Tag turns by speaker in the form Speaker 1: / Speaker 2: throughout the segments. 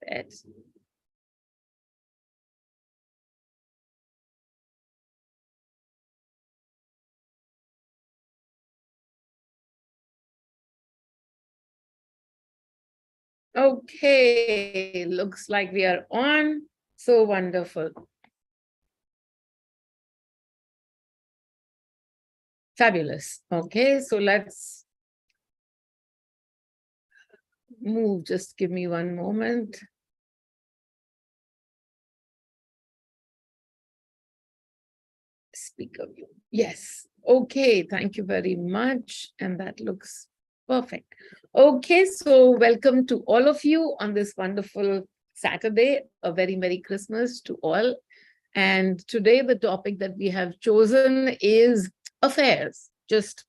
Speaker 1: it. Okay, looks like we are on. So wonderful. Fabulous. Okay, so let's move. Just give me one moment. Speaker view. Yes. Okay, thank you very much. And that looks perfect. Okay, so welcome to all of you on this wonderful Saturday. A very Merry Christmas to all. And today the topic that we have chosen is affairs, just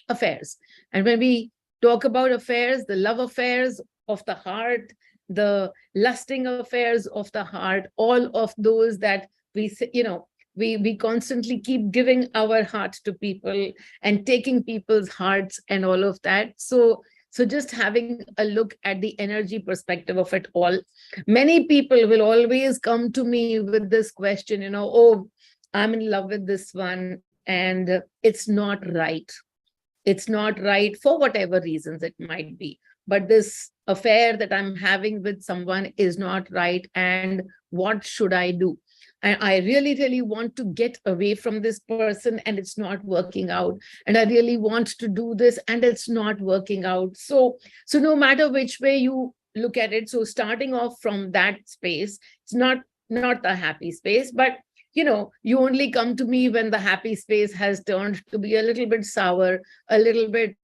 Speaker 1: affairs. And when we talk about affairs, the love affairs of the heart, the lusting affairs of the heart, all of those that we constantly keep giving our heart to people and taking people's hearts and all of that. So just having a look at the energy perspective of it all. Many people will always come to me with this question, oh, I'm in love with this one and it's not right. It's not right for whatever reasons it might be. But this affair that I'm having with someone is not right. And what should I do? And I really, really want to get away from this person and it's not working out. And I really want to do this and it's not working out. So no matter which way you look at it, so starting off from that space, it's not the happy space, but you only come to me when the happy space has turned to be a little bit sour, a little bit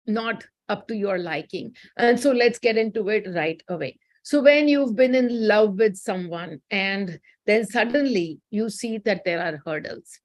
Speaker 1: not up to your liking. And so let's get into it right away. So when you've been in love with someone and then suddenly you see that there are hurdles.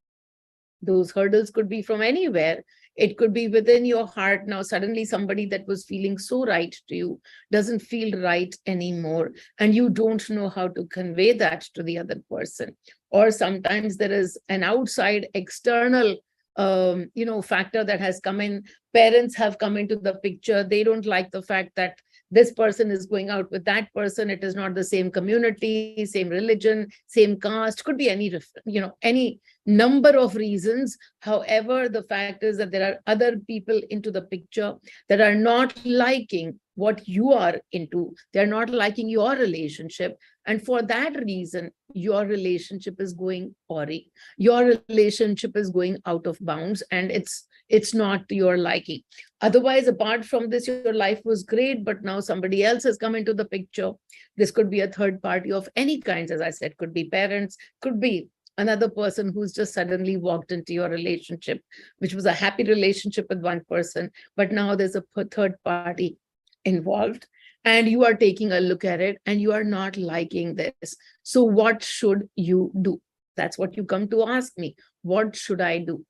Speaker 1: Those hurdles could be from anywhere. It could be within your heart. Now, suddenly somebody that was feeling so right to you doesn't feel right anymore. And you don't know how to convey that to the other person. Or sometimes there is an outside external factor that has come in. Parents have come into the picture. They don't like the fact that this person is going out with that person. It is not the same community, same religion, same caste, could be any number of reasons. However, the fact is that there are other people into the picture that are not liking what you are into. They're not liking your relationship. And for that reason, your relationship is going awry. Your relationship is going out of bounds and it's not to your liking. Otherwise, apart from this, your life was great, but now somebody else has come into the picture. This could be a third party of any kinds, as I said, could be parents, could be another person who's just suddenly walked into your relationship, which was a happy relationship with one person, but now there's a third party involved and you are taking a look at it and you are not liking this. So what should you do? That's what you come to ask me. What should I do?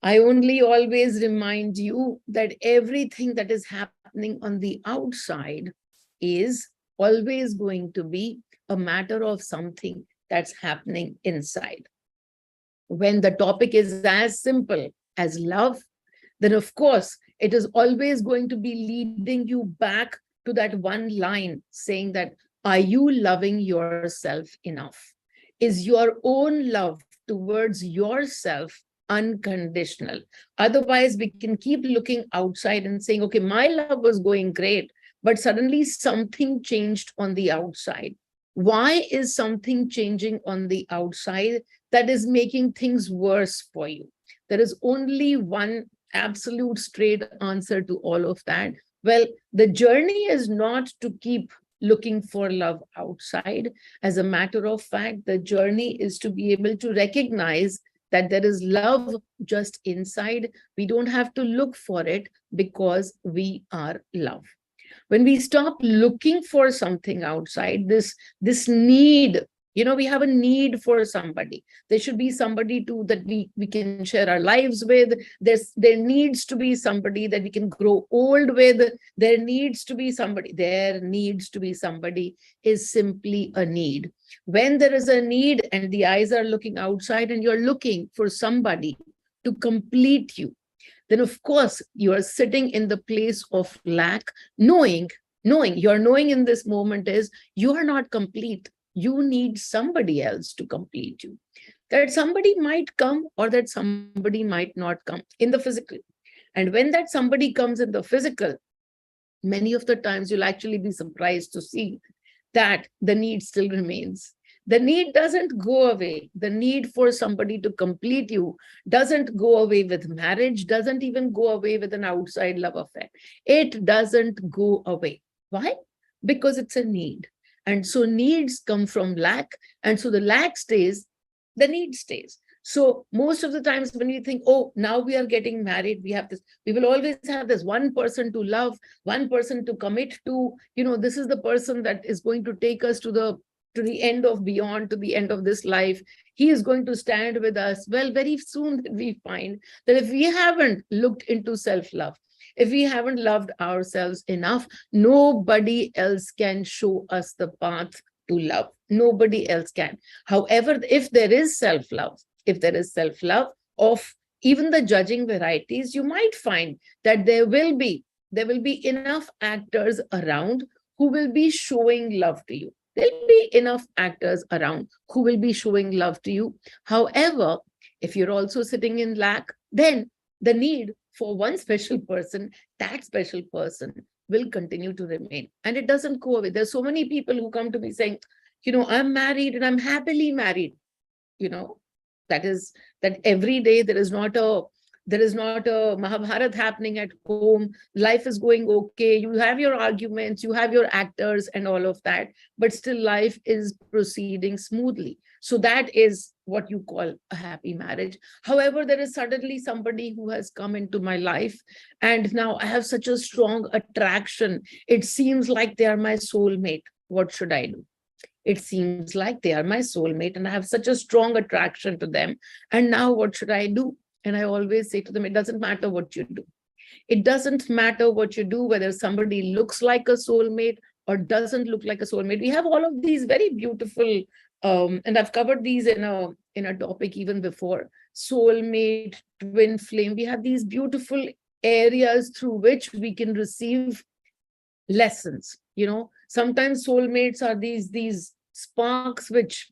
Speaker 1: I only always remind you that everything that is happening on the outside is always going to be a matter of something that's happening inside. When the topic is as simple as love, then of course, it is always going to be leading you back to that one line saying that, are you loving yourself enough? Is your own love towards yourself unconditional? Otherwise, we can keep looking outside and saying, okay, my love was going great, but suddenly something changed on the outside. Why is something changing on the outside that is making things worse for you? There is only one absolute straight answer to all of that. Well, the journey is not to keep looking for love outside. As a matter of fact, the journey is to be able to recognize that there is love just inside. We don't have to look for it because we are love. When we stop looking for something outside, this need, we have a need for somebody. There should be somebody too that we can share our lives with. There needs to be somebody that we can grow old with. There needs to be somebody is simply a need. When there is a need and the eyes are looking outside and you're looking for somebody to complete you, then of course you are sitting in the place of lack, knowing knowing in this moment is you are not complete. You need somebody else to complete you. That somebody might come or that somebody might not come in the physical. And when that somebody comes in the physical, many of the times you'll actually be surprised to see that the need still remains. The need doesn't go away. The need for somebody to complete you doesn't go away with marriage, doesn't even go away with an outside love affair. It doesn't go away. Why? Because it's a need. And so needs come from lack. And so the lack stays, the need stays. So most of the times when we think, oh, now we are getting married, we have this, we will always have this one person to love, one person to commit to, this is the person that is going to take us to the end of beyond, to the end of this life. He is going to stand with us. Well, very soon we find that if we haven't looked into self-love, if we haven't loved ourselves enough, nobody else can show us the path to love. Nobody else can. However, if there is self-love, of even the judging varieties, you might find that there will be enough actors around who will be showing love to you. There'll be enough actors around who will be showing love to you. However, if you're also sitting in lack, then the need for one special person, that special person will continue to remain. And it doesn't go away. There's so many people who come to me saying, I'm married and I'm happily married. That every day there is not a Mahabharat happening at home. Life is going okay. You have your arguments, you have your actors and all of that, but still life is proceeding smoothly. So that is what you call a happy marriage. However, there is suddenly somebody who has come into my life, and now I have such a strong attraction. It seems like they are my soulmate. What should I do? It seems like they are my soulmate and I have such a strong attraction to them. And now what should I do? And I always say to them, it doesn't matter what you do. It doesn't matter what you do, whether somebody looks like a soulmate or doesn't look like a soulmate. We have all of these very beautiful, and I've covered these in a topic even before, soulmate, twin flame. We have these beautiful areas through which we can receive lessons. Sometimes soulmates are these sparks which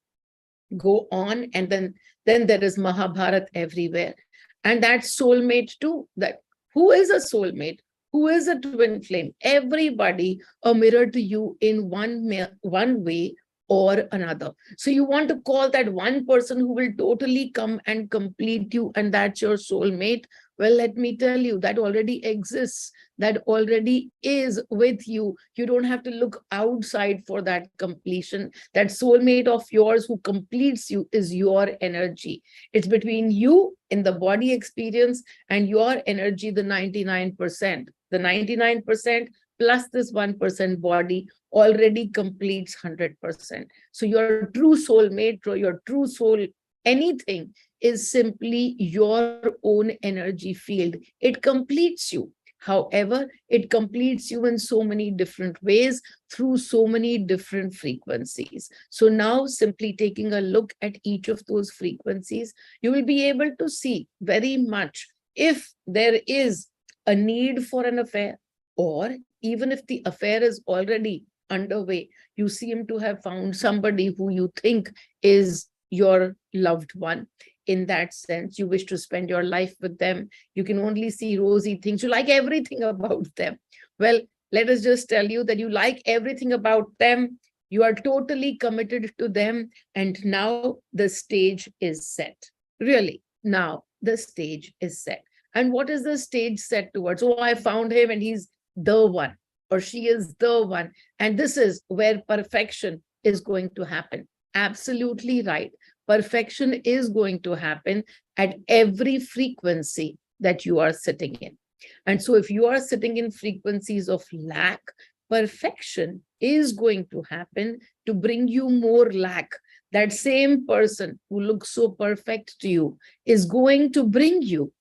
Speaker 1: go on, and then there is Mahabharat everywhere. And that soulmate too, that who is a soulmate, who is a twin flame? Everybody a mirror to you in one way or another. So you want to call that one person who will totally come and complete you, and that's your soulmate. Well, let me tell you, that already exists. That already is with you. You don't have to look outside for that completion. That soulmate of yours who completes you is your energy. It's between you in the body experience and your energy, the 99%. The 99% plus this 1% body already completes 100%. So your true soulmate, or your true soul, anything is simply your own energy field. It completes you. However, it completes you in so many different ways through so many different frequencies. So now, simply taking a look at each of those frequencies, you will be able to see very much if there is a need for an affair, or even if the affair is already underway, you seem to have found somebody who you think is your loved one. In that sense, you wish to spend your life with them. You can only see rosy things. You like everything about them. Well, let us just tell you that you like everything about them. You are totally committed to them. And now the stage is set. Really, now the stage is set. And what is the stage set towards? Oh, I found him and he's the one, or she is the one. And this is where perfection is going to happen. Absolutely right. Perfection is going to happen at every frequency that you are sitting in. And so if you are sitting in frequencies of lack, perfection is going to happen to bring you more lack. That same person who looks so perfect to you is going to bring you,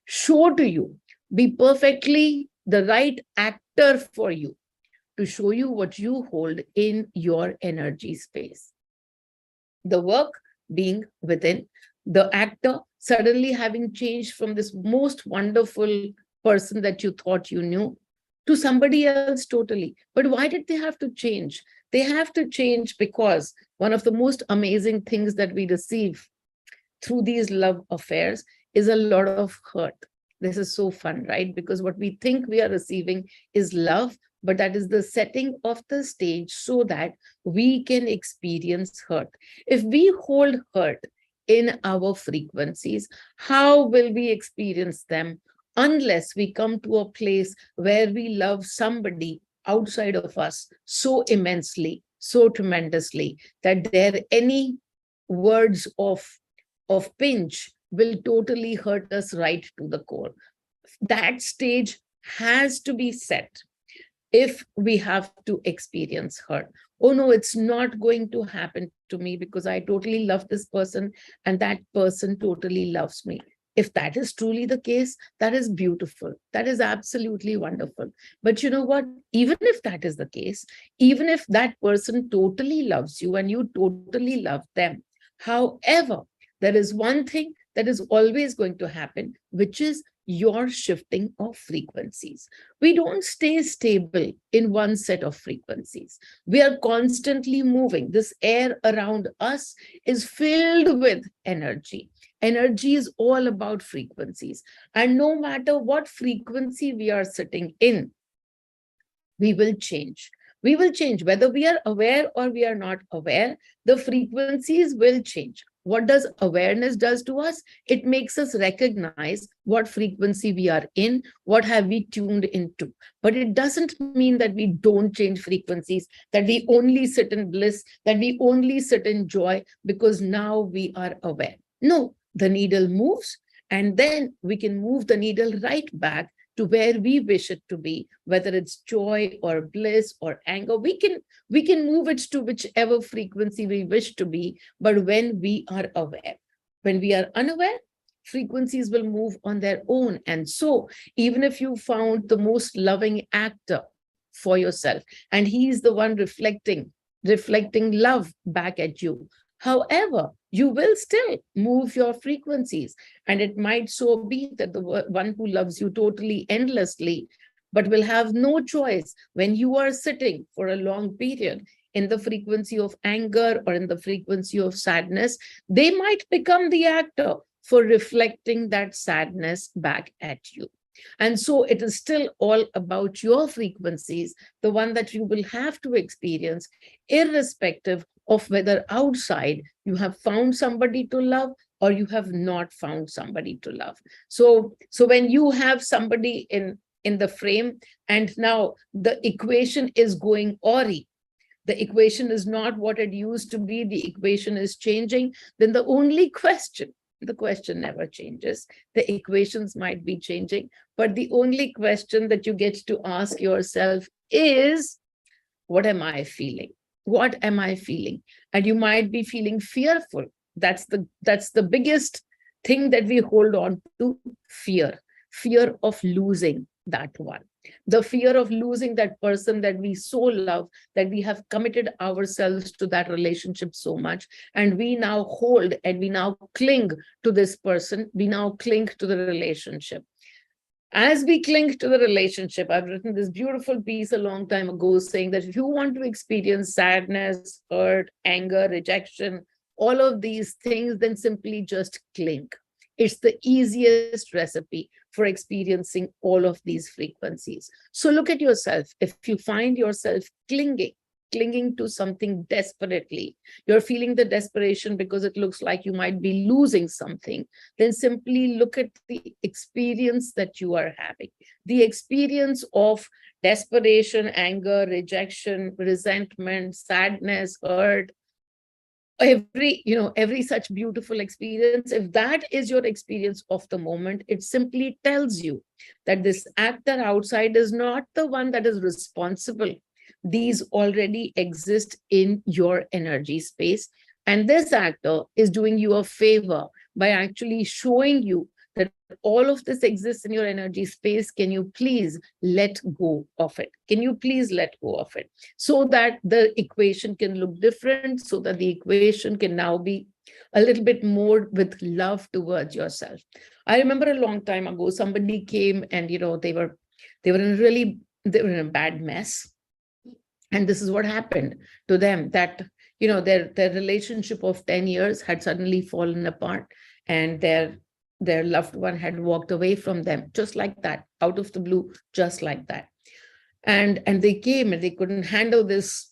Speaker 1: show to you, be perfectly the right actor for you to show you what you hold in your energy space. The work being within, the actor suddenly having changed from this most wonderful person that you thought you knew to somebody else totally. But why did they have to change? They have to change because one of the most amazing things that we receive through these love affairs is a lot of hurt. This is so fun, right? Because what we think we are receiving is love, but that is the setting of the stage so that we can experience hurt. If we hold hurt in our frequencies, how will we experience them unless we come to a place where we love somebody outside of us so immensely, so tremendously, that there any words of pinch will totally hurt us right to the core. That stage has to be set if we have to experience hurt. Oh no, it's not going to happen to me because I totally love this person and that person totally loves me. If that is truly the case, that is beautiful. That is absolutely wonderful. But you know what? Even if that is the case, even if that person totally loves you and you totally love them, however, there is one thing that is always going to happen, which is your shifting of frequencies. We don't stay stable in one set of frequencies. We are constantly moving. This air around us is filled with energy. Energy is all about frequencies. And no matter what frequency we are sitting in, we will change. We will change. Whether we are aware or we are not aware, the frequencies will change. What does awareness does to us? It makes us recognize what frequency we are in, what have we tuned into. But it doesn't mean that we don't change frequencies, that we only sit in bliss, that we only sit in joy because now we are aware. No, the needle moves, and then we can move the needle right back to where we wish it to be, whether it's joy or bliss or anger. We can move it to whichever frequency we wish to be, but when we are aware. When we are unaware, frequencies will move on their own. And so even if you found the most loving actor for yourself, and he's the one reflecting love back at you, however, you will still move your frequencies. And it might so be that the one who loves you totally endlessly, but will have no choice when you are sitting for a long period in the frequency of anger or in the frequency of sadness, they might become the actor for reflecting that sadness back at you. And so it is still all about your frequencies, the one that you will have to experience, irrespective of whether outside you have found somebody to love or you have not found somebody to love. So when you have somebody in the frame and now the equation is going awry, the equation is not what it used to be, the equation is changing, then the question never changes. The equations might be changing, but the only question that you get to ask yourself is, what am I feeling? What am I feeling? And you might be feeling fearful. That's the biggest thing that we hold on to, fear of losing that one. The fear of losing that person that we so love, that we have committed ourselves to that relationship so much, and we now hold and we now cling to this person, we now cling to the relationship. As we cling to the relationship, I've written this beautiful piece a long time ago saying that if you want to experience sadness, hurt, anger, rejection, all of these things, then simply just cling. It's the easiest recipe for experiencing all of these frequencies. So look at yourself. If you find yourself clinging to something desperately, you're feeling the desperation because it looks like you might be losing something, then simply look at the experience that you are having. The experience of desperation, anger, rejection, resentment, sadness, hurt, every such beautiful experience, if that is your experience of the moment, it simply tells you that this actor outside is not the one that is responsible. These already exist in your energy space, and this actor is doing you a favor by actually showing you that all of this exists in your energy space. Can you please let go of it? Can you please let go of it? So that the equation can look different, so that the equation can now be a little bit more with love towards yourself. I remember a long time ago, somebody came and, they were in a really they were in a bad mess. And this is what happened to them, that, their relationship of 10 years had suddenly fallen apart, and their loved one had walked away from them, just like that, out of the blue, just like that. And they came, and they couldn't handle this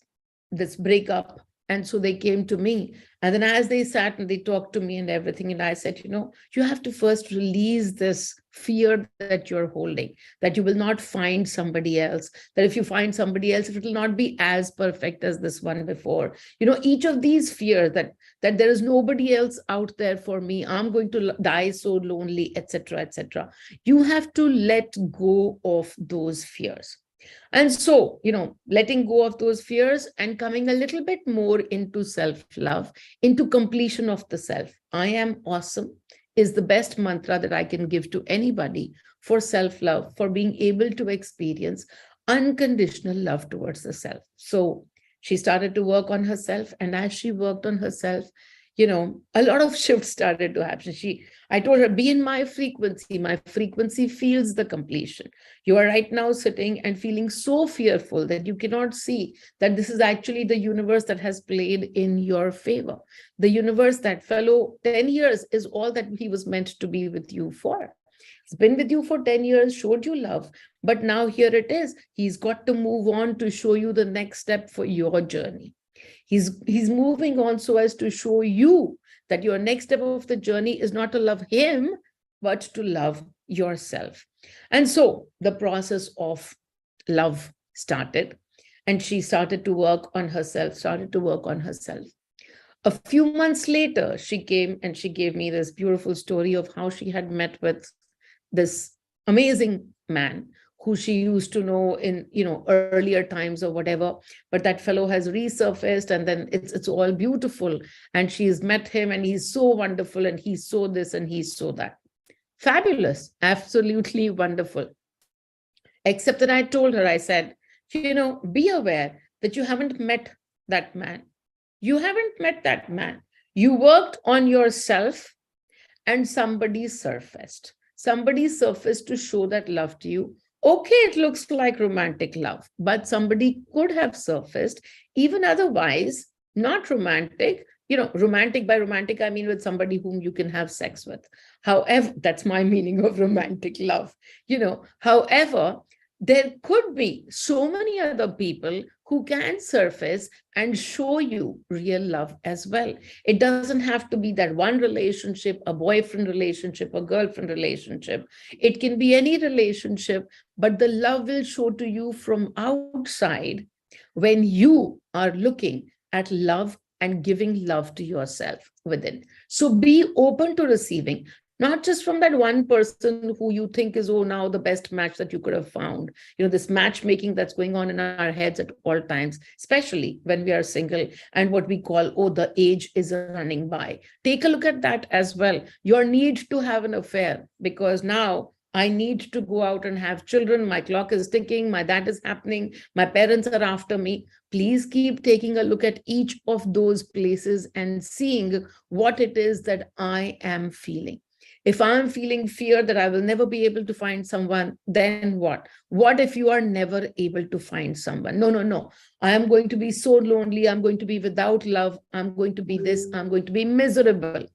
Speaker 1: breakup, and so they came to me. And then as they sat and they talked to me and everything, and I said, you have to first release this fear that you're holding, that you will not find somebody else, that if you find somebody else, it will not be as perfect as this one before. Each of these fears, that there is nobody else out there for me, I'm going to die so lonely, etc., etc. You have to let go of those fears. And so, letting go of those fears and coming a little bit more into self-love, into completion of the self. I am awesome is the best mantra that I can give to anybody for self-love, for being able to experience unconditional love towards the self. So she started to work on herself. And as she worked on herself, a lot of shifts started to happen. I told her, be in my frequency. My frequency feels the completion. You are right now sitting and feeling so fearful that you cannot see that this is actually the universe that has played in your favor. The universe, that fellow, 10 years is all that he was meant to be with you for. He's been with you for 10 years, showed you love, but now here it is. He's got to move on to show you the next step for your journey. He's moving on so as to show you that your next step of the journey is not to love him, but to love yourself. And so the process of love started, and she started to work on herself. A few months later, she came and she gave me this beautiful story of how she had met with this amazing man who she used to know in earlier times or whatever, but that fellow has resurfaced, and then it's all beautiful, and she's met him, and he's so wonderful, and he's so this and he's so that. Fabulous, absolutely wonderful. Except that I told her, I said, be aware that you haven't met that man. You haven't met that man. You worked on yourself, and somebody surfaced to show that love to you. Okay, it looks like romantic love, but somebody could have surfaced even otherwise, not romantic. Romantic, by romantic, I mean with somebody whom you can have sex with. However, that's my meaning of romantic love. However, there could be so many other people who can surface and show you real love as well. It doesn't have to be that one relationship, a boyfriend relationship, a girlfriend relationship. It can be any relationship, but the love will show to you from outside when you are looking at love and giving love to yourself within. So be open to receiving. Not just from that one person who you think is, now the best match that you could have found. This matchmaking that's going on in our heads at all times, especially when we are single, and what we call, the age is running by. Take a look at that as well. Your need to have an affair, because now I need to go out and have children. My clock is ticking. That is happening. My parents are after me. Please keep taking a look at each of those places and seeing what it is that I am feeling. If I'm feeling fear that I will never be able to find someone, then what? What if you are never able to find someone? No. I am going to be so lonely. I'm going to be without love. I'm going to be this. I'm going to be miserable.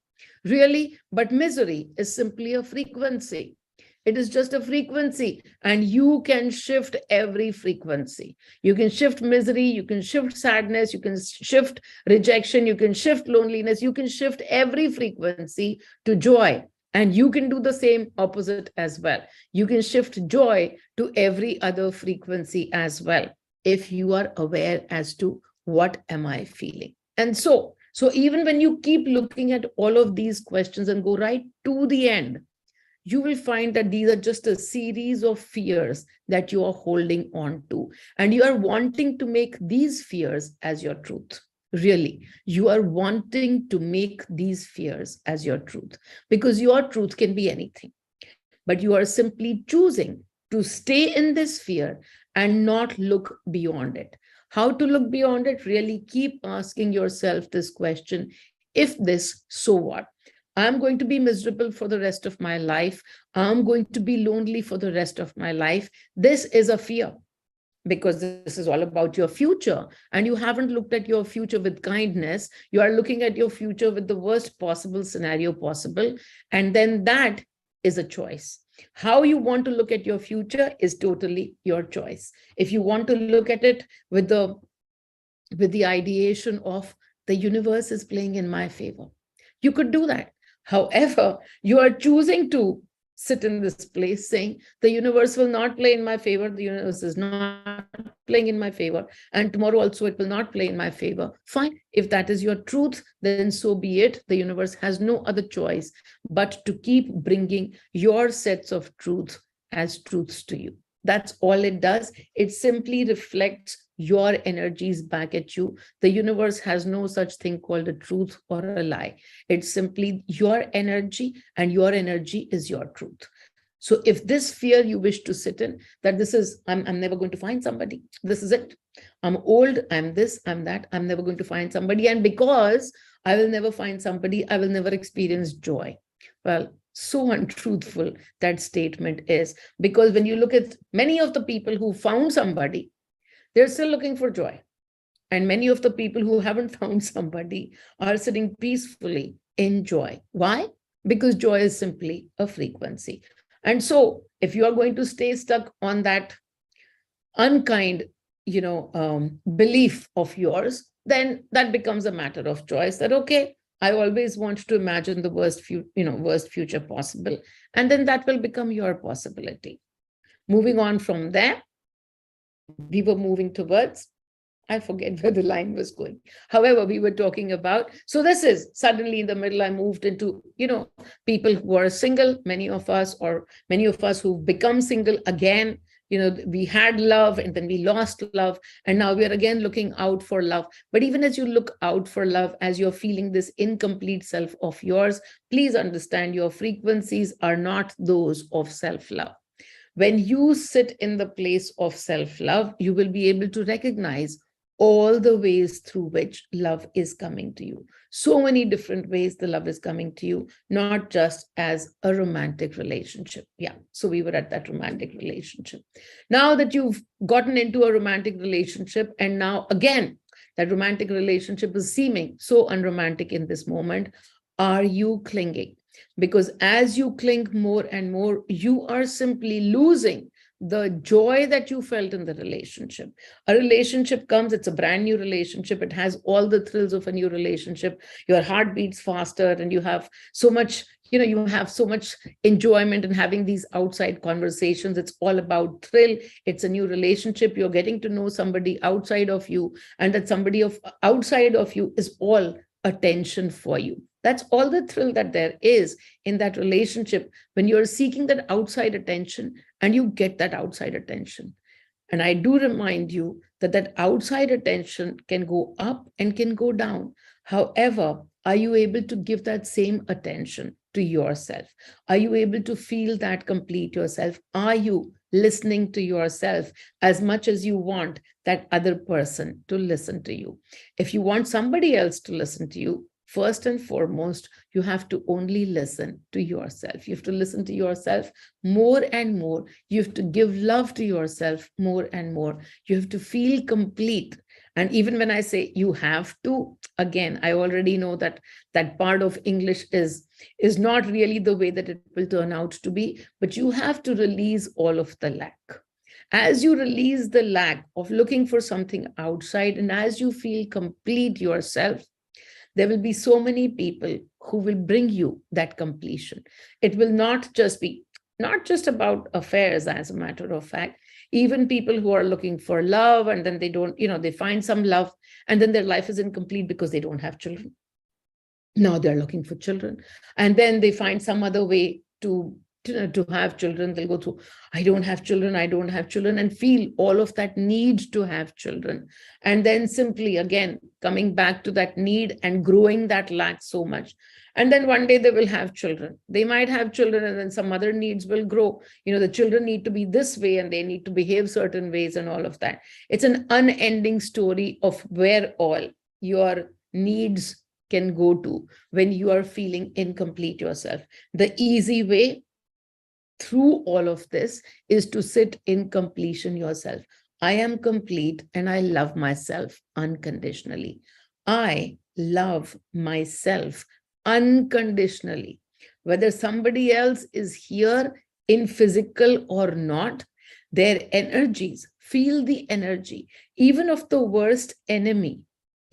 Speaker 1: Really? But misery is simply a frequency. It is just a frequency, and you can shift every frequency. You can shift misery, you can shift sadness, you can shift rejection, you can shift loneliness, you can shift every frequency to joy. And you can do the same opposite as well. You can shift joy to every other frequency as well, if you are aware as to what am I feeling. And so even when you keep looking at all of these questions and go right to the end, you will find that these are just a series of fears that you are holding on to. And you are wanting to make these fears as your truth. Really, you are wanting to make these fears as your truth, because your truth can be anything. But you are simply choosing to stay in this fear and not look beyond it. How to look beyond it? Really keep asking yourself this question: if this, so what? I'm going to be miserable for the rest of my life. I'm going to be lonely for the rest of my life. This is a fear. because this is all about your future, and you haven't looked at your future with kindness. You are looking at your future with the worst possible scenario possible, and then that is a choice. How you want to look at your future is totally your choice. If you want to look at it with the ideation of the universe is playing in my favor, you could do that. However, you are choosing to sit in this place saying the universe will not play in my favor, the universe is not playing in my favor, and tomorrow also it will not play in my favor. Fine, if that is your truth, then so be it. The universe has no other choice but to keep bringing your sets of truth as truths to you. That's all it does. It simply reflects your energies back at you. The universe has no such thing called a truth or a lie. It's simply your energy, and your energy is your truth. So if this fear you wish to sit in, that this is, I'm never going to find somebody, this is it. I'm old, I'm this, I'm that, I'm never going to find somebody. And because I will never find somebody, I will never experience joy. Well, so untruthful that statement is, because when you look at many of the people who found somebody, they're still looking for joy. And many of the people who haven't found somebody are sitting peacefully in joy. Why? Because joy is simply a frequency. And so if you are going to stay stuck on that unkind, belief of yours, then that becomes a matter of choice. That, okay, I always want to imagine the worst future possible. And then that will become your possibility. Moving on from there, we were moving towards, I forget where the line was going. However, we were talking about, so this is suddenly in the middle, I moved into, people who are single, many of us who've become single again. We had love and then we lost love, and now we are again looking out for love. But even as you look out for love, as you're feeling this incomplete self of yours, please understand your frequencies are not those of self-love. When you sit in the place of self-love, you will be able to recognize all the ways through which love is coming to you. So many different ways the love is coming to you, not just as a romantic relationship. Yeah, so we were at that romantic relationship. Now that you've gotten into a romantic relationship, and now again, that romantic relationship is seeming so unromantic in this moment, are you clinging? Because as you cling more and more, you are simply losing the joy that you felt in the relationship. A relationship comes, it's a brand new relationship. It has all the thrills of a new relationship. Your heart beats faster, and you have so much, you have so much enjoyment in having these outside conversations. It's all about thrill. It's a new relationship. You're getting to know somebody outside of you, and that somebody outside of you is all attention for you. That's all the thrill that there is in that relationship, when you're seeking that outside attention and you get that outside attention. And I do remind you that that outside attention can go up and can go down. However, are you able to give that same attention to yourself? Are you able to feel that complete yourself? Are you listening to yourself as much as you want that other person to listen to you? If you want somebody else to listen to you, first and foremost, you have to only listen to yourself. You have to listen to yourself more and more. You have to give love to yourself more and more. You have to feel complete. And even when I say you have to, again, I already know that that part of English is not really the way that it will turn out to be, but you have to release all of the lack. As you release the lack of looking for something outside, and as you feel complete yourself, there will be so many people who will bring you that completion. It will not just about affairs, as a matter of fact. Even people who are looking for love, and then they don't, they find some love, and then their life is incomplete because they don't have children. Now they're looking for children, and then they find some other way to have children. They'll go through, I don't have children, and feel all of that need to have children. And then simply, again, coming back to that need and growing that lack so much. And then one day they will have children. They might have children, and then some other needs will grow. The children need to be this way, and they need to behave certain ways, and all of that. It's an unending story of where all your needs can go to when you are feeling incomplete yourself. The easy way through all of this is to sit in completion yourself. I am complete and I love myself unconditionally. I love myself unconditionally. Whether somebody else is here in physical or not, their energies, feel the energy, even of the worst enemy.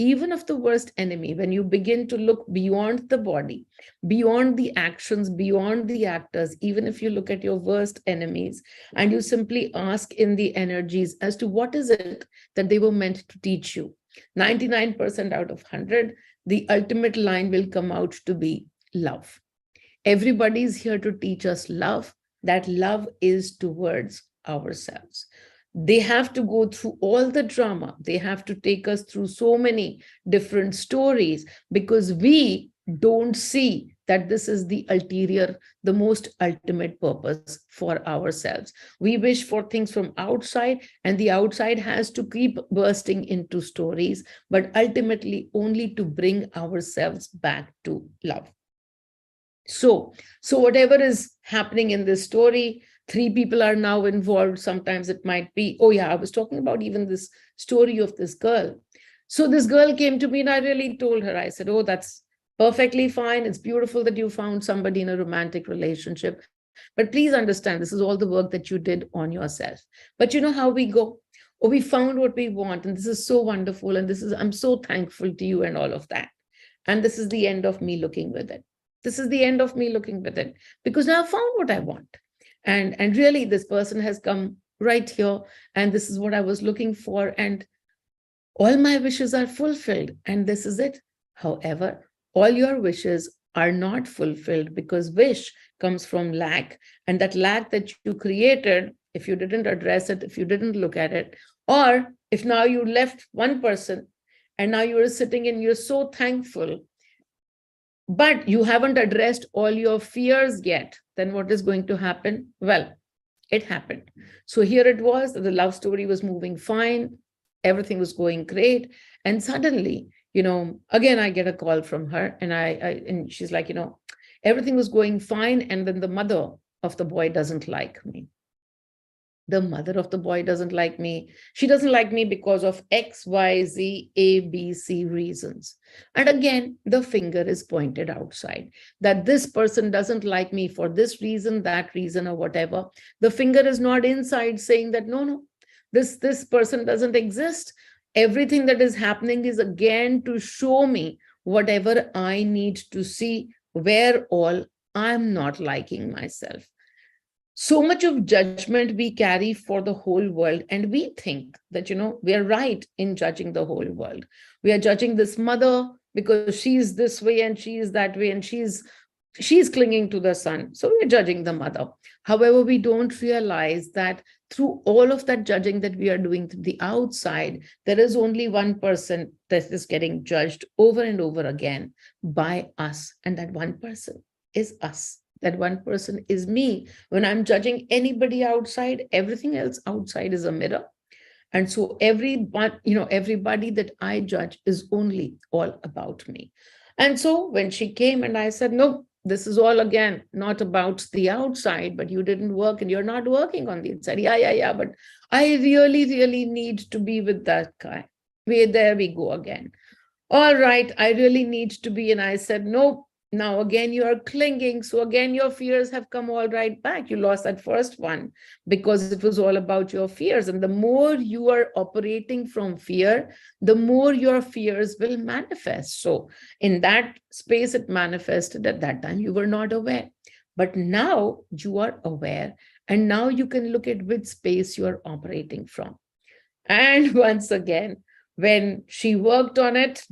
Speaker 1: Even of the worst enemy, when you begin to look beyond the body, beyond the actions, beyond the actors, even if you look at your worst enemies, and you simply ask in the energies as to what is it that they were meant to teach you. 99% out of 100, the ultimate line will come out to be love. Everybody's here to teach us love. That love is towards ourselves. They have to go through all the drama. They have to take us through so many different stories because we don't see that this is the ulterior, the most ultimate purpose for ourselves. We wish for things from outside, and the outside has to keep bursting into stories, but ultimately only to bring ourselves back to love. So whatever is happening in this story, 3 people are now involved. Sometimes it might be, oh yeah, I was talking about even this story of this girl. So this girl came to me and I really told her, I said, oh, that's perfectly fine. It's beautiful that you found somebody in a romantic relationship. But please understand, this is all the work that you did on yourself. But you know how we go? Oh, we found what we want, and this is so wonderful. And this is, I'm so thankful to you and all of that. And this is the end of me looking with it. This is the end of me looking with it because now I've found what I want. And really, this person has come right here, and this is what I was looking for. And all my wishes are fulfilled, and this is it. However, all your wishes are not fulfilled because wish comes from lack. And that lack that you created, if you didn't address it, if you didn't look at it, or if now you left one person and now you are sitting and you're so thankful, but you haven't addressed all your fears yet, then what is going to happen? Well, it happened. So here it was, the love story was moving fine, everything was going great. And suddenly, again, I get a call from her and and she's like, everything was going fine. And then the mother of the boy doesn't like me. The mother of the boy doesn't like me. She doesn't like me because of X, Y, Z, A, B, C reasons. And again, the finger is pointed outside that this person doesn't like me for this reason, that reason, or whatever. The finger is not inside saying that, no, this person doesn't exist. Everything that is happening is again to show me whatever I need to see, where all I'm not liking myself. So much of judgment we carry for the whole world, and we think that we are right in judging the whole world. We are judging this mother because she's this way and she's that way, and she's clinging to the son, so we're judging the mother. However, we don't realize that through all of that judging that we are doing to the outside, there is only one person that is getting judged over and over again by us, and that one person is us. That one person is me. When I'm judging anybody outside, everything else outside is a mirror. And so everybody that I judge is only all about me. And so when she came and I said, no, this is all again not about the outside, but you didn't work and you're not working on the inside. Yeah. But I really, really need to be with that guy. There we go again. All right, I really need to be. And I said, no, now again, you are clinging. So again, your fears have come all right back. You lost that first one because it was all about your fears. And the more you are operating from fear, the more your fears will manifest. So in that space, it manifested. At that time, you were not aware. But now you are aware. And now you can look at which space you are operating from. And once again, when she worked on it,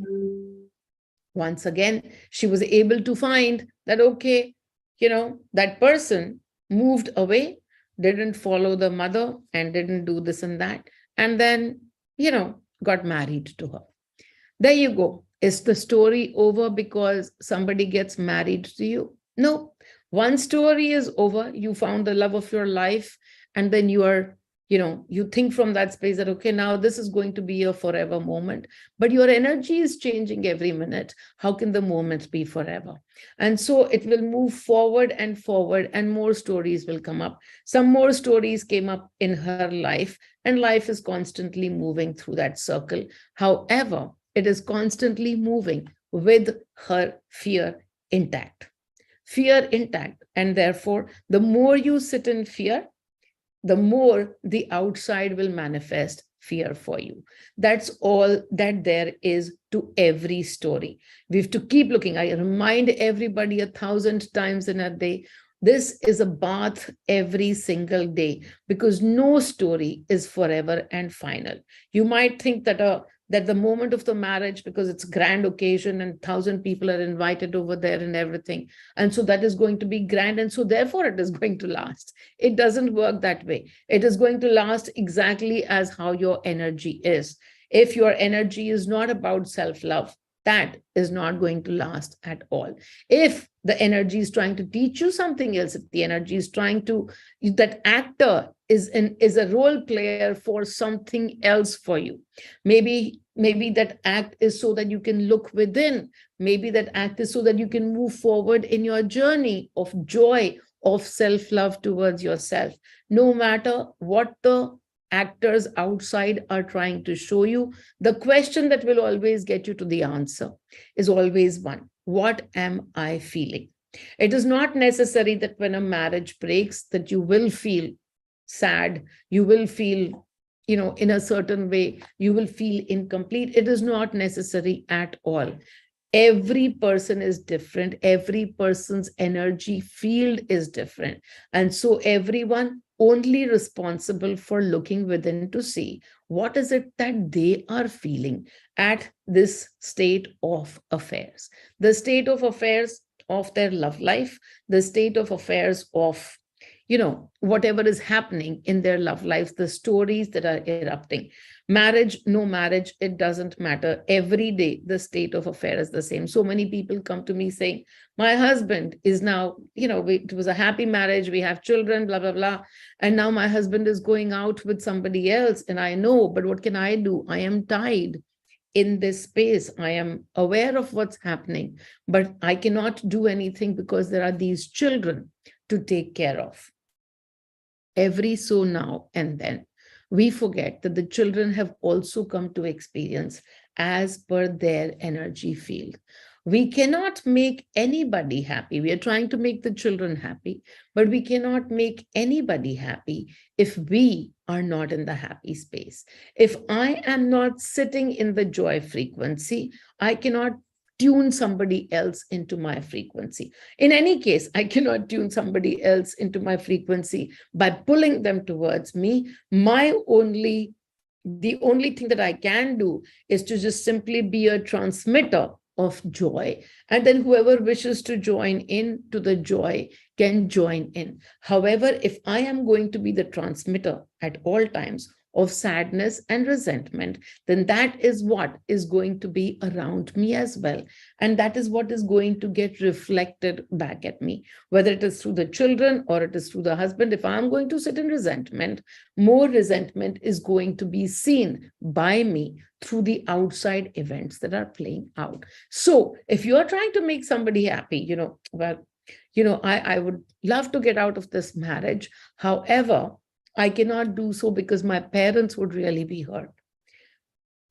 Speaker 1: once again, she was able to find that, okay, that person moved away, didn't follow the mother and didn't do this and that. And then, got married to her. There you go. Is the story over because somebody gets married to you? No. One story is over. You found the love of your life, and then you are you think from that space that, okay, now this is going to be a forever moment, but your energy is changing every minute. How can the moment be forever? And so it will move forward, and more stories will come up. Some more stories came up in her life, and life is constantly moving through that circle. However, it is constantly moving with her fear intact. Fear intact. And therefore, the more you sit in fear, the more the outside will manifest fear for you. That's all that there is to every story. We have to keep looking. I remind everybody 1,000 times in a day, this is a bath every single day, because no story is forever and final. You might think that the moment of the marriage, because it's a grand occasion and 1,000 people are invited over there and everything, and so that is going to be grand, and so therefore it is going to last. It doesn't work that way. It is going to last exactly as how your energy is. If your energy is not about self-love, that is not going to last at all. If the energy is trying to teach you something else, if the energy is trying to, that actor is a role player for something else for you. Maybe that act is so that you can look within. Maybe that act is so that you can move forward in your journey of joy, of self-love towards yourself. No matter what the actors outside are trying to show you, the question that will always get you to the answer is always one: what am I feeling? It is not necessary that when a marriage breaks that you will feel sad, you will feel, in a certain way, you will feel incomplete. It is not necessary at all. Every person is different. Every person's energy field is different. And so everyone only responsible for looking within to see what is it that they are feeling at this state of affairs, the state of affairs of their love life, the state of affairs of whatever is happening in their love lives, the stories that are erupting. Marriage, no marriage, it doesn't matter. Every day the state of affair is the same. So many people come to me saying, my husband is now, it was a happy marriage, we have children, blah blah blah, and now my husband is going out with somebody else, and I know, but what can I do? I am tied in this space. I am aware of what's happening, but I cannot do anything because there are these children to take care of. Every so now and then, we forget that the children have also come to experience as per their energy field. We cannot make anybody happy. We are trying to make the children happy, but we cannot make anybody happy if we are not in the happy space. If I am not sitting in the joy frequency, I cannot tune somebody else into my frequency. In any case, I cannot tune somebody else into my frequency by pulling them towards me. The only thing that I can do is to just simply be a transmitter of joy. And then whoever wishes to join in to the joy can join in. However, if I am going to be the transmitter at all times of sadness and resentment, then that is what is going to be around me as well. And that is what is going to get reflected back at me, whether it is through the children or it is through the husband. If I'm going to sit in resentment, more resentment is going to be seen by me through the outside events that are playing out. So if you are trying to make somebody happy, I would love to get out of this marriage. However, I cannot do so because my parents would really be hurt.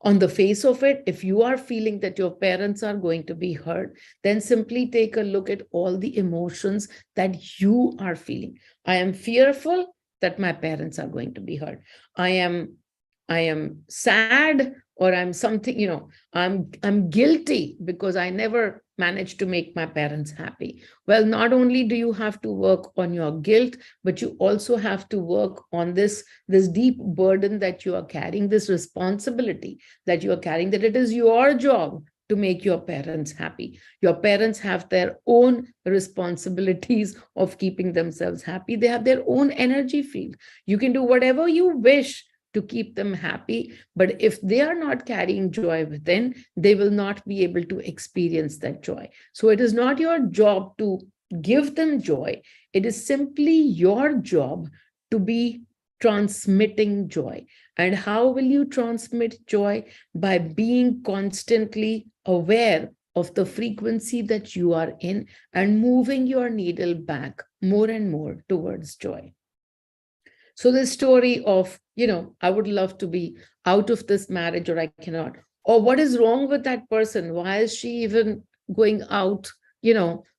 Speaker 1: On the face of it, if you are feeling that your parents are going to be hurt, then simply take a look at all the emotions that you are feeling. I am fearful that my parents are going to be hurt. I am sad, or I'm something, I'm guilty because I never managed to make my parents happy. Well, not only do you have to work on your guilt, but you also have to work on this deep burden that you are carrying, this responsibility that you are carrying, that it is your job to make your parents happy. Your parents have their own responsibilities of keeping themselves happy. They have their own energy field. You can do whatever you wish to keep them happy, but if they are not carrying joy within, they will not be able to experience that joy. So it is not your job to give them joy. It is simply your job to be transmitting joy. And how will you transmit joy? By being constantly aware of the frequency that you are in and moving your needle back more and more towards joy. So the story of, I would love to be out of this marriage or I cannot, or what is wrong with that person? Why is she even going out,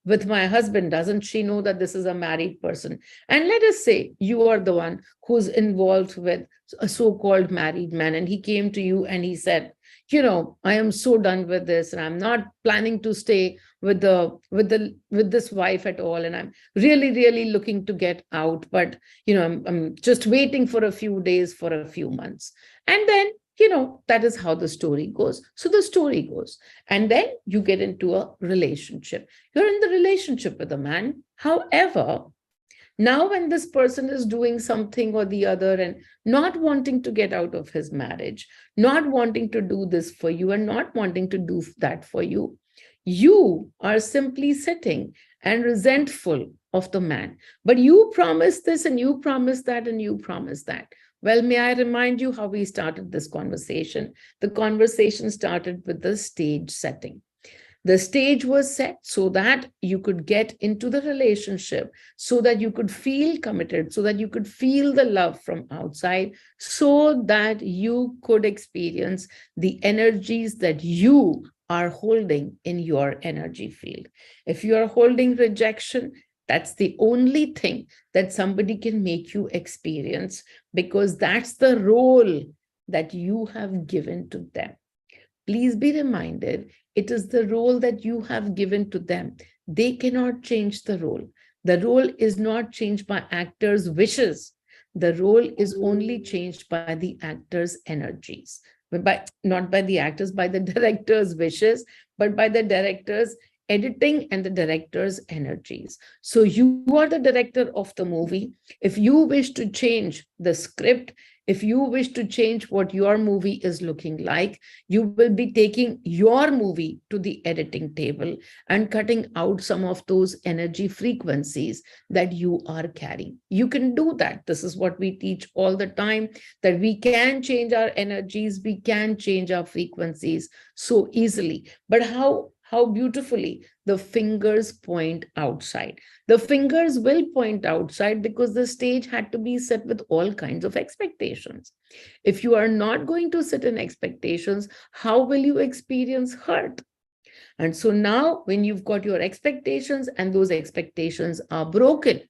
Speaker 1: with my husband? Doesn't she know that this is a married person? And let us say you are the one who's involved with a so-called married man, and he came to you and he said, I am so done with this and I'm not planning to stay with this wife at all, and I'm really, really looking to get out, but I'm just waiting for a few days, for a few months. And then, that is how the story goes. So the story goes. And then you get into a relationship. You're in the relationship with a man. However, now when this person is doing something or the other and not wanting to get out of his marriage, not wanting to do this for you and not wanting to do that for you, you are simply sitting and resentful of the man. But you promised this and you promised that and you promised that. Well, may I remind you how we started this conversation? The conversation started with the stage setting. The stage was set so that you could get into the relationship, so that you could feel committed, so that you could feel the love from outside, so that you could experience the energies that you are holding in your energy field. If you are holding rejection, that's the only thing that somebody can make you experience, because that's the role that you have given to them. Please be reminded, it is the role that you have given to them. They cannot change the role. The role is not changed by actors' wishes. The role is only changed by the actors' energies. Not by the actors, by the director's wishes, but by the director's editing and the director's energies. So you are the director of the movie. If you wish to change the script, if you wish to change what your movie is looking like, you will be taking your movie to the editing table and cutting out some of those energy frequencies that you are carrying. You can do that. This is what we teach all the time, that we can change our energies, we can change our frequencies so easily. But how beautifully the fingers point outside. The fingers will point outside because the stage had to be set with all kinds of expectations. If you are not going to sit in expectations, how will you experience hurt? And so now when you've got your expectations and those expectations are broken,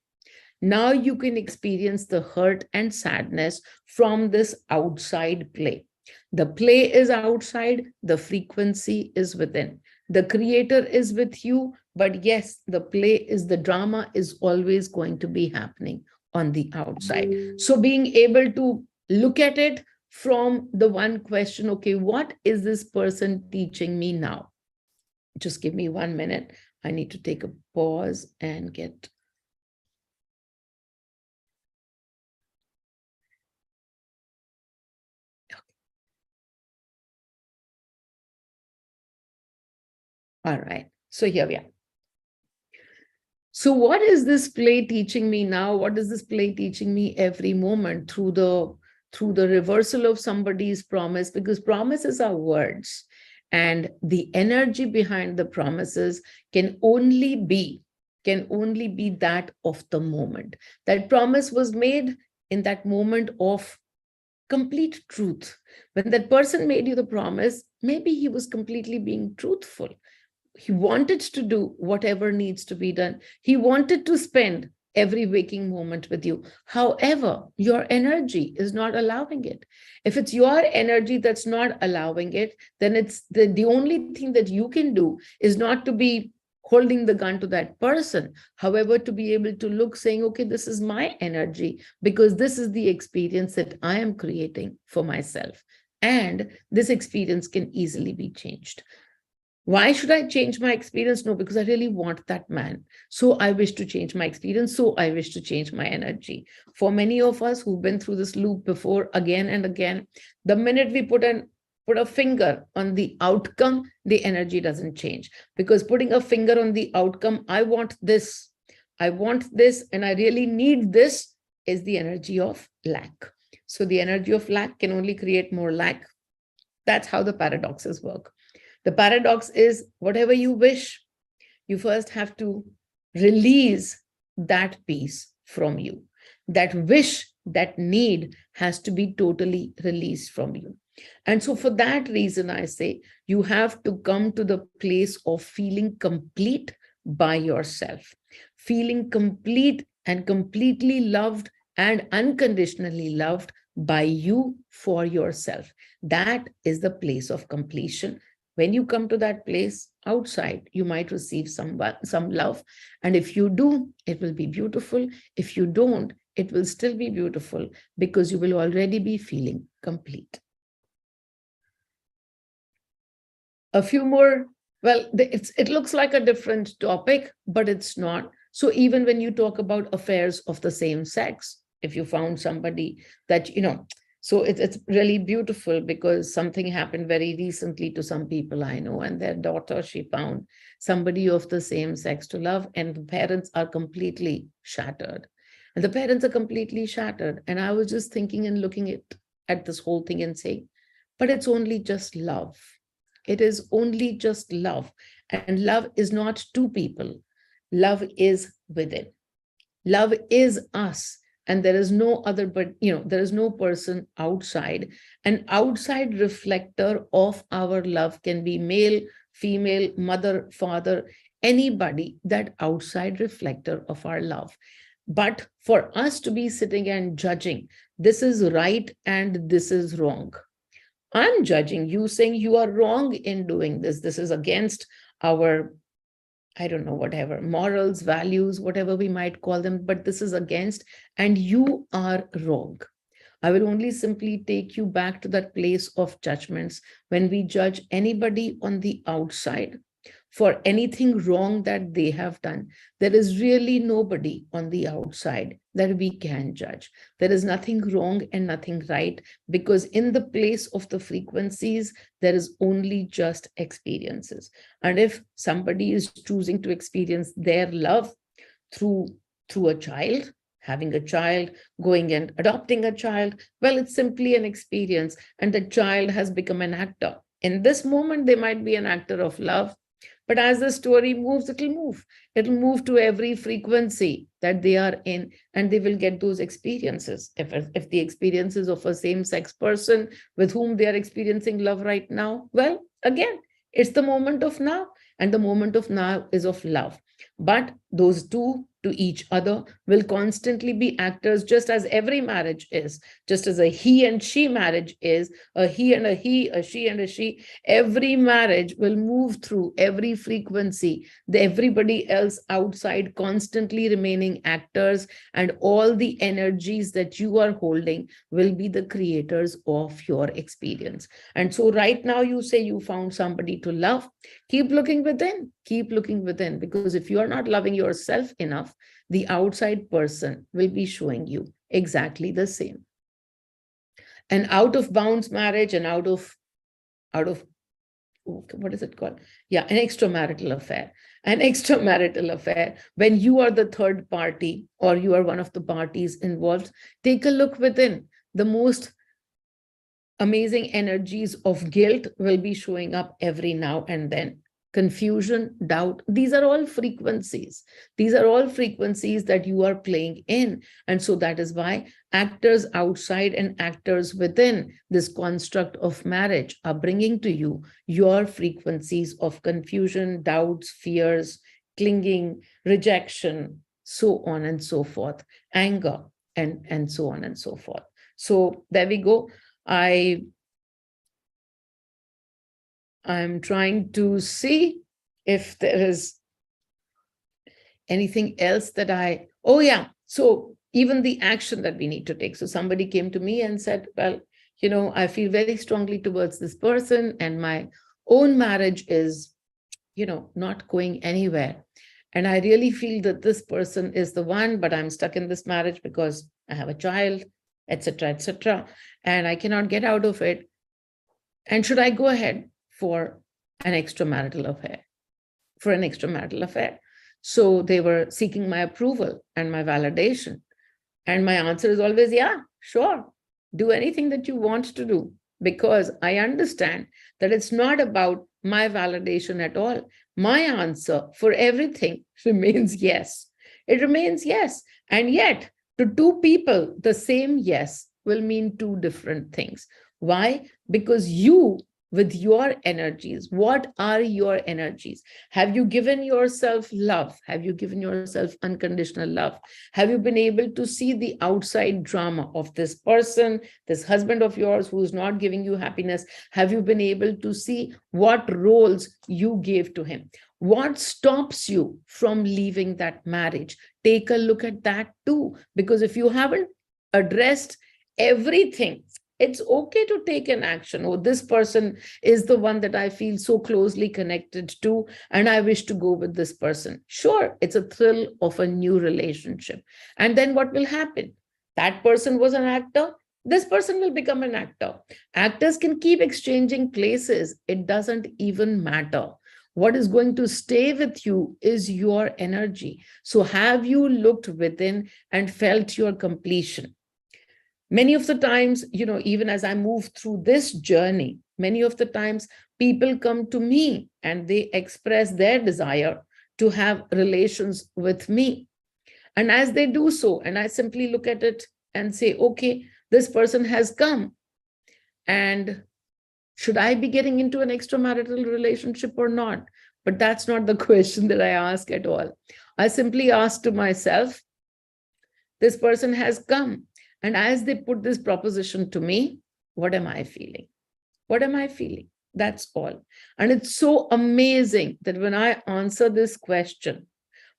Speaker 1: now you can experience the hurt and sadness from this outside play. The play is outside, the frequency is within. The creator is with you, but yes, the drama is always going to be happening on the outside. So being able to look at it from the one question, okay, what is this person teaching me now? Just give me 1 minute. I need to take a pause and get... All right, so here we are. So what is this play teaching me now? What is this play teaching me every moment through the reversal of somebody's promise? Because promises are words, and the energy behind the promises can only be that of the moment. That promise was made in that moment of complete truth. When that person made you the promise, maybe he was completely being truthful. He wanted to do whatever needs to be done. He wanted to spend every waking moment with you. However, your energy is not allowing it. If it's your energy that's not allowing it, then it's the only thing that you can do is not to be holding the gun to that person. However, to be able to look, saying, okay, this is my energy because this is the experience that I am creating for myself. And this experience can easily be changed. Why should I change my experience? No, because I really want that man. So I wish to change my experience. So I wish to change my energy. For many of us who've been through this loop before, again and again, the minute we put a finger on the outcome, the energy doesn't change. Because putting a finger on the outcome, I want this, and I really need this, is the energy of lack. So the energy of lack can only create more lack. That's how the paradoxes work. The paradox is whatever you wish, you first have to release that piece from you. That wish, that need has to be totally released from you. And so, for that reason, I say you have to come to the place of feeling complete by yourself, feeling complete and completely loved and unconditionally loved by you for yourself. That is the place of completion. When you come to that place outside, you might receive some love. And if you do, it will be beautiful. If you don't, it will still be beautiful because you will already be feeling complete. A few more, well, it looks like a different topic, but it's not. So even when you talk about affairs of the same sex, if you found somebody that, so it's really beautiful because something happened very recently to some people I know, and their daughter, she found somebody of the same sex to love, and the parents are completely shattered. And the parents are completely shattered. And I was just thinking and looking at this whole thing and saying, but it's only just love. It is only just love. And love is not two people. Love is within. Love is us. And there is no other, but there is no person outside. An outside reflector of our love can be male, female, mother, father, anybody, that outside reflector of our love. But for us to be sitting and judging, this is right and this is wrong. I'm judging you, saying you are wrong in doing this. This is against our, I don't know, whatever, morals, values, whatever we might call them, but this is against, and you are wrong. I will only simply take you back to that place of judgments when we judge anybody on the outside for anything wrong that they have done. There is really nobody on the outside that we can judge. There is nothing wrong and nothing right, because in the place of the frequencies, there is only just experiences. And if somebody is choosing to experience their love through a child, having a child, going and adopting a child, well, it's simply an experience, and the child has become an actor. In this moment, they might be an actor of love, but as the story moves, it'll move. It'll move to every frequency that they are in, and they will get those experiences. If the experiences of a same-sex person with whom they are experiencing love right now, well, again, it's the moment of now, and the moment of now is of love. But those two to each other will constantly be actors, just as every marriage is, just as a he and she marriage is, a he and a he, a she and a she. Every marriage will move through every frequency, everybody else outside constantly remaining actors, and all the energies that you are holding will be the creators of your experience. And so right now you say you found somebody to love. Keep looking within, because if you are not loving yourself enough, the outside person will be showing you exactly the same. An out of bounds marriage, and out of what is it called? Yeah, an extramarital affair. An extramarital affair, when you are the third party or you are one of the parties involved, take a look within. The most amazing energies of guilt will be showing up every now and then. Confusion, doubt, these are all frequencies. These are all frequencies that you are playing in. And so that is why actors outside and actors within this construct of marriage are bringing to you your frequencies of confusion, doubts, fears, clinging, rejection, so on and so forth, anger, and so on and so forth. So there we go. I'm trying to see if there is anything else that oh yeah. So even the action that we need to take. So somebody came to me and said, well, I feel very strongly towards this person, and my own marriage is, not going anywhere. And I really feel that this person is the one, but I'm stuck in this marriage because I have a child, etc., and I cannot get out of it. And should I go ahead for an extramarital affair? So they were seeking my approval and my validation. And my answer is always, yeah, Sure, do anything that you want to do, because I understand that it's not about my validation at all. My answer for everything remains yes. It remains yes. And yet, to two people, the same yes will mean two different things. Why? Because you, with your energies, what are your energies? Have you given yourself love? Have you given yourself unconditional love? Have you been able to see the outside drama of this person, this husband of yours who is not giving you happiness? Have you been able to see what roles you gave to him? What stops you from leaving that marriage? Take a look at that too, because if you haven't addressed everything, it's okay to take an action. Oh, this person is the one that I feel so closely connected to, and I wish to go with this person. Sure, it's a thrill of a new relationship. And then what will happen? That person was an actor. This person will become an actor. Actors can keep exchanging places. It doesn't even matter. What is going to stay with you is your energy. So have you looked within and felt your completion? Many of the times, even as I move through this journey, many of the times people come to me and they express their desire to have relations with me. And as they do so, and I simply look at it and say, okay, this person has come. And should I be getting into an extramarital relationship or not? But that's not the question that I ask at all. I simply ask to myself, this person has come. And as they put this proposition to me, what am I feeling? What am I feeling? That's all. And it's so amazing that when I answer this question,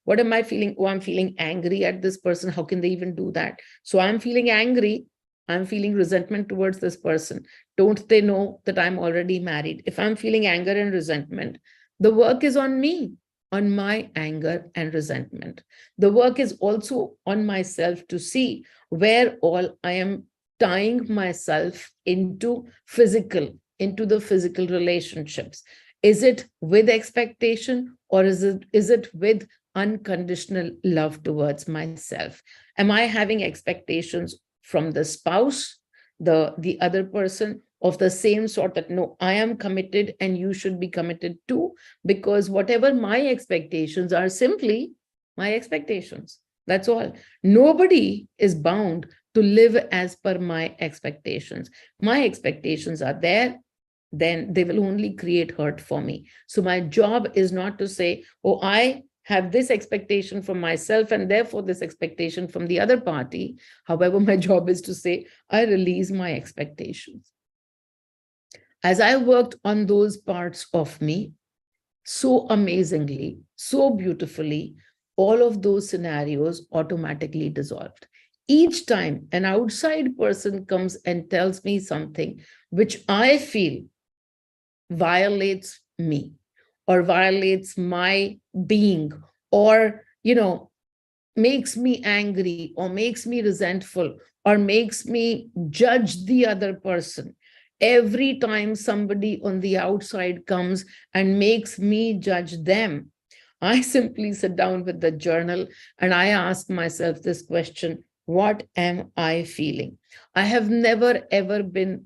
Speaker 1: what am I feeling? Oh, I'm feeling angry at this person. How can they even do that? So I'm feeling angry. I'm feeling resentment towards this person. Don't they know that I'm already married? If I'm feeling anger and resentment, the work is on me, on my anger and resentment. The work is also on myself to see where all I am tying myself into the physical relationships. Is it with expectation, or is it with unconditional love towards myself? Am I having expectations from the spouse, the other person, of the same sort, that no, I am committed and you should be committed too, because whatever my expectations are simply my expectations. That's all. Nobody is bound to live as per my expectations. My expectations are there, then they will only create hurt for me. So my job is not to say, oh, I have this expectation from myself and therefore this expectation from the other party. However, my job is to say, I release my expectations. As I worked on those parts of me, so amazingly, so beautifully, all of those scenarios automatically dissolved. Each time an outside person comes and tells me something which I feel violates me or violates my being, or, makes me angry or makes me resentful or makes me judge the other person. Every time somebody on the outside comes and makes me judge them, I simply sit down with the journal and I ask myself this question: what am I feeling? I have never, ever been,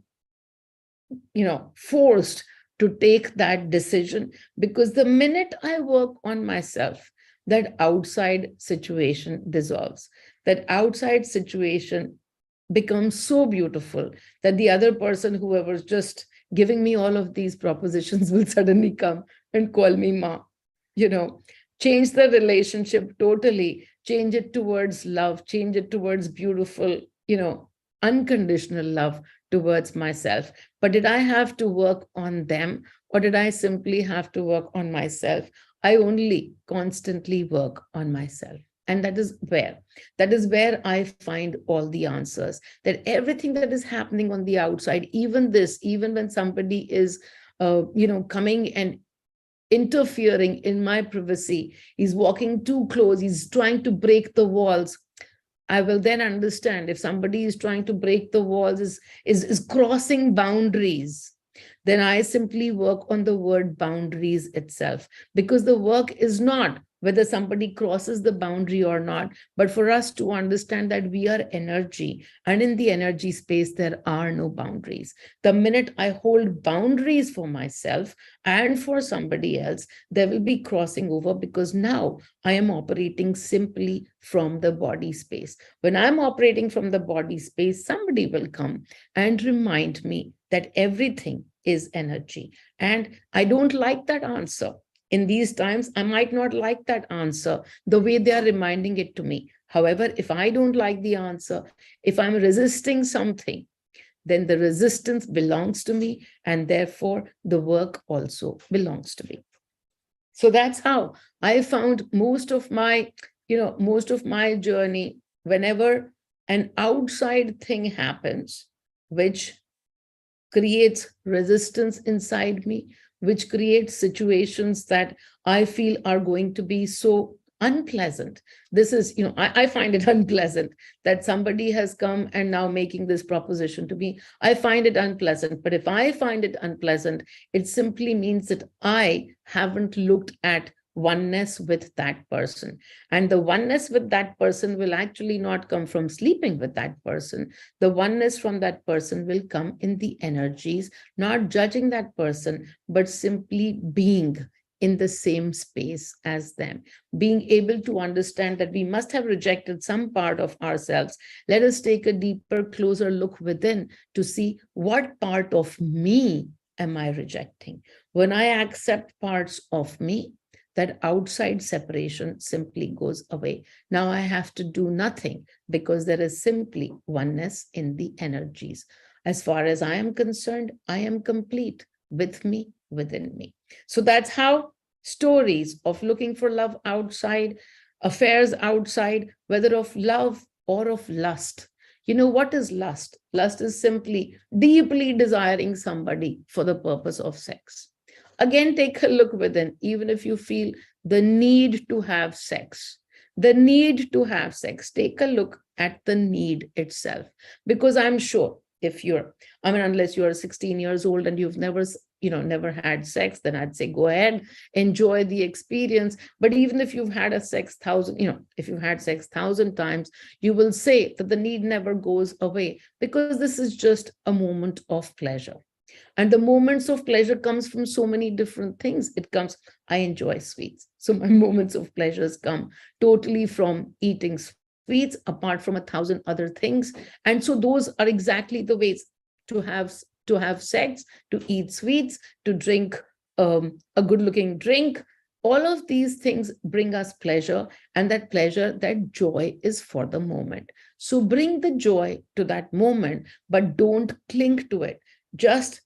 Speaker 1: forced to take that decision, because the minute I work on myself, that outside situation dissolves. That outside situation becomes so beautiful that the other person, whoever's just giving me all of these propositions, will suddenly come and call me ma. You know, change the relationship totally, change it towards love, change it towards beautiful, unconditional love towards myself. But did I have to work on them, or did I simply have to work on myself? I only constantly work on myself. And that is where I find all the answers. That everything that is happening on the outside, even when somebody is, coming and interfering in my privacy, he's walking too close, he's trying to break the walls. I will then understand if somebody is trying to break the walls, is crossing boundaries, then I simply work on the word boundaries itself, because the work is not whether somebody crosses the boundary or not, but for us to understand that we are energy, and in the energy space, there are no boundaries. The minute I hold boundaries for myself and for somebody else, there will be crossing over, because now I am operating simply from the body space. When I'm operating from the body space, somebody will come and remind me that everything is energy. And I don't like that answer. In these times, I might not like that answer the way they are reminding it to me. However, if I don't like the answer, if I'm resisting something, then the resistance belongs to me, and therefore the work also belongs to me. So that's how I found most of my journey. Whenever an outside thing happens, which creates resistance inside me, which creates situations that I feel are going to be so unpleasant. This is, I find it unpleasant that somebody has come and now making this proposition to me. I find it unpleasant. But if I find it unpleasant, it simply means that I haven't looked at oneness with that person. And the oneness with that person will actually not come from sleeping with that person. The oneness from that person will come in the energies, not judging that person, but simply being in the same space as them, being able to understand that we must have rejected some part of ourselves. Let us take a deeper, closer look within to see what part of me am I rejecting. When I accept parts of me, that outside separation simply goes away. Now I have to do nothing, because there is simply oneness in the energies. As far as I am concerned, I am complete with me, within me. So that's how stories of looking for love outside, affairs outside, whether of love or of lust. What is lust? Lust is simply deeply desiring somebody for the purpose of sex. Again, take a look within, even if you feel the need to have sex. The need to have sex, take a look at the need itself. Because I'm sure if unless you're 16 years old and you've never had sex, then I'd say go ahead, enjoy the experience. But even if you've had if you've had sex 1,000 times, you will say that the need never goes away, because this is just a moment of pleasure. And the moments of pleasure comes from so many different things. I enjoy sweets. So my moments of pleasures come totally from eating sweets, apart from 1,000 other things. And so those are exactly the ways to have sex, to eat sweets, to drink a good-looking drink. All of these things bring us pleasure, and that pleasure, that joy is for the moment. So bring the joy to that moment, but don't cling to it. Just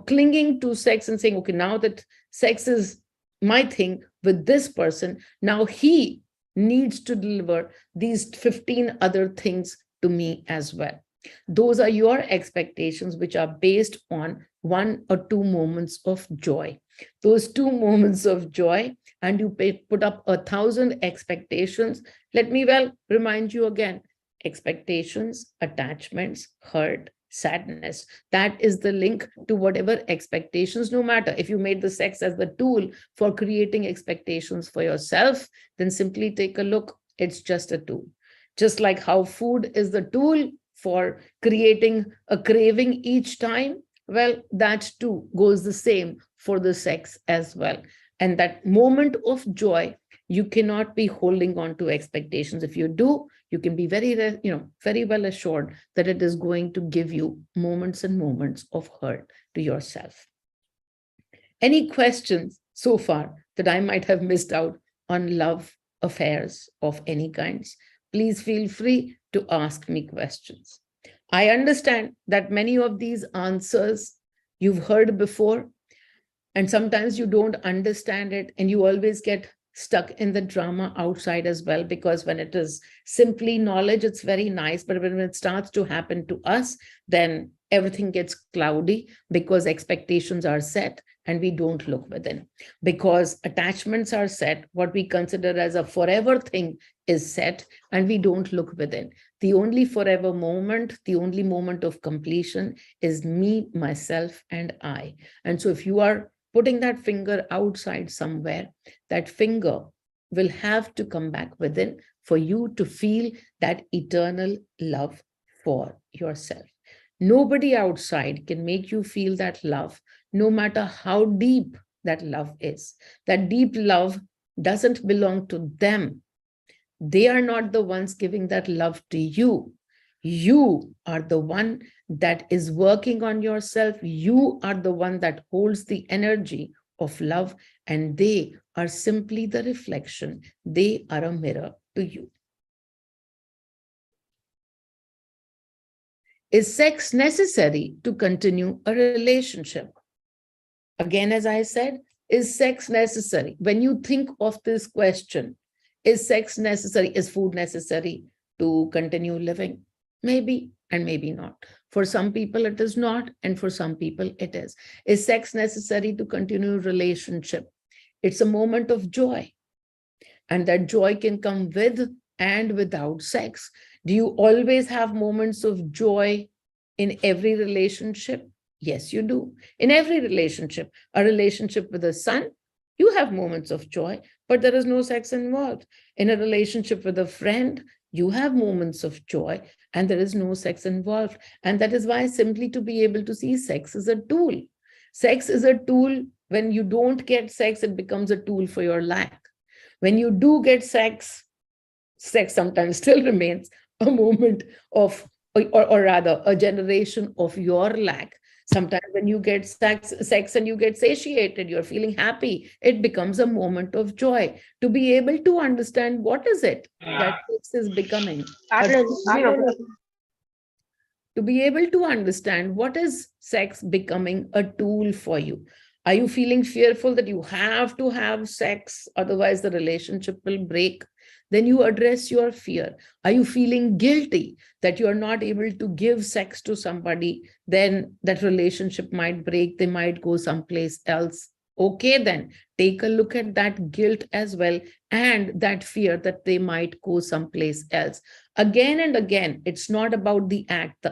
Speaker 1: clinging to sex and saying, okay, now that sex is my thing with this person, now he needs to deliver these 15 other things to me as well. Those are your expectations, which are based on 1 or 2 moments of joy. Those 2 moments of joy, and you put up 1,000 expectations. Let me remind you again: expectations, attachments, hurt, sadness. That is the link to whatever expectations. No matter if you made the sex as the tool for creating expectations for yourself, then simply take a look. It's just a tool. Just like how food is the tool for creating a craving each time, well, that too goes the same for the sex as well. And that moment of joy, you cannot be holding on to expectations. If you do, you can be very well assured that it is going to give you moments and moments of hurt to yourself. Any questions so far that I might have missed out on love affairs of any kinds? Please feel free to ask me questions. I understand that many of these answers you've heard before, and sometimes you don't understand it, and you always get stuck in the drama outside as well, because when it is simply knowledge, it's very nice. But when it starts to happen to us, then everything gets cloudy, because expectations are set and we don't look within. Because attachments are set, what we consider as a forever thing is set, and we don't look within. The only forever moment, the only moment of completion is me, myself, and I. And so if you are putting that finger outside somewhere, that finger will have to come back within for you to feel that eternal love for yourself. Nobody outside can make you feel that love, no matter how deep that love is. That deep love doesn't belong to them. They are not the ones giving that love to you. You are the one that is working on yourself. You are the one that holds the energy of love, and they are simply the reflection. They are a mirror to you. Is sex necessary to continue a relationship? Again, as I said, is sex necessary? When you think of this question, is sex necessary? Is food necessary to continue living? Maybe and maybe not. For some people, it is not, and for some people, it is. Is sex necessary to continue a relationship? It's a moment of joy, and that joy can come with and without sex. Do you always have moments of joy in every relationship? Yes, you do. In every relationship, a relationship with a son, you have moments of joy, but there is no sex involved. In a relationship with a friend, you have moments of joy and there is no sex involved. And that is why simply to be able to see sex is a tool. Sex is a tool. When you don't get sex, it becomes a tool for your lack. When you do get sex, sex sometimes still remains a moment of, or rather, a generation of your lack. Sometimes when you get sex and you get satiated, you're feeling happy, it becomes a moment of joy. To be able to understand what is it that sex is becoming, to be able to understand what is sex becoming a tool for you. Are you feeling fearful that you have to have sex, otherwise the relationship will break? Then you address your fear. Are you feeling guilty that you are not able to give sex to somebody? Then that relationship might break, they might go someplace else. Okay, then take a look at that guilt as well, and that fear that they might go someplace else. Again and again, it's not about the act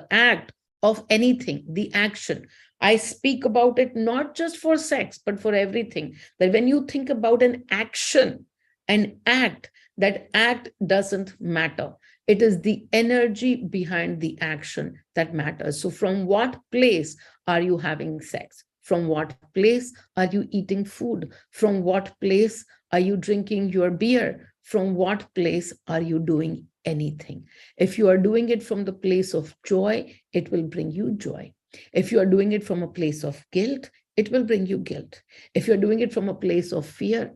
Speaker 1: of anything, the action. I speak about it not just for sex, but for everything. That when you think about an action, an act, that act doesn't matter. It is the energy behind the action that matters. So from what place are you having sex? From what place are you eating food? From what place are you drinking your beer? From what place are you doing anything? If you are doing it from the place of joy, it will bring you joy. If you are doing it from a place of guilt, it will bring you guilt. If you're doing it from a place of fear,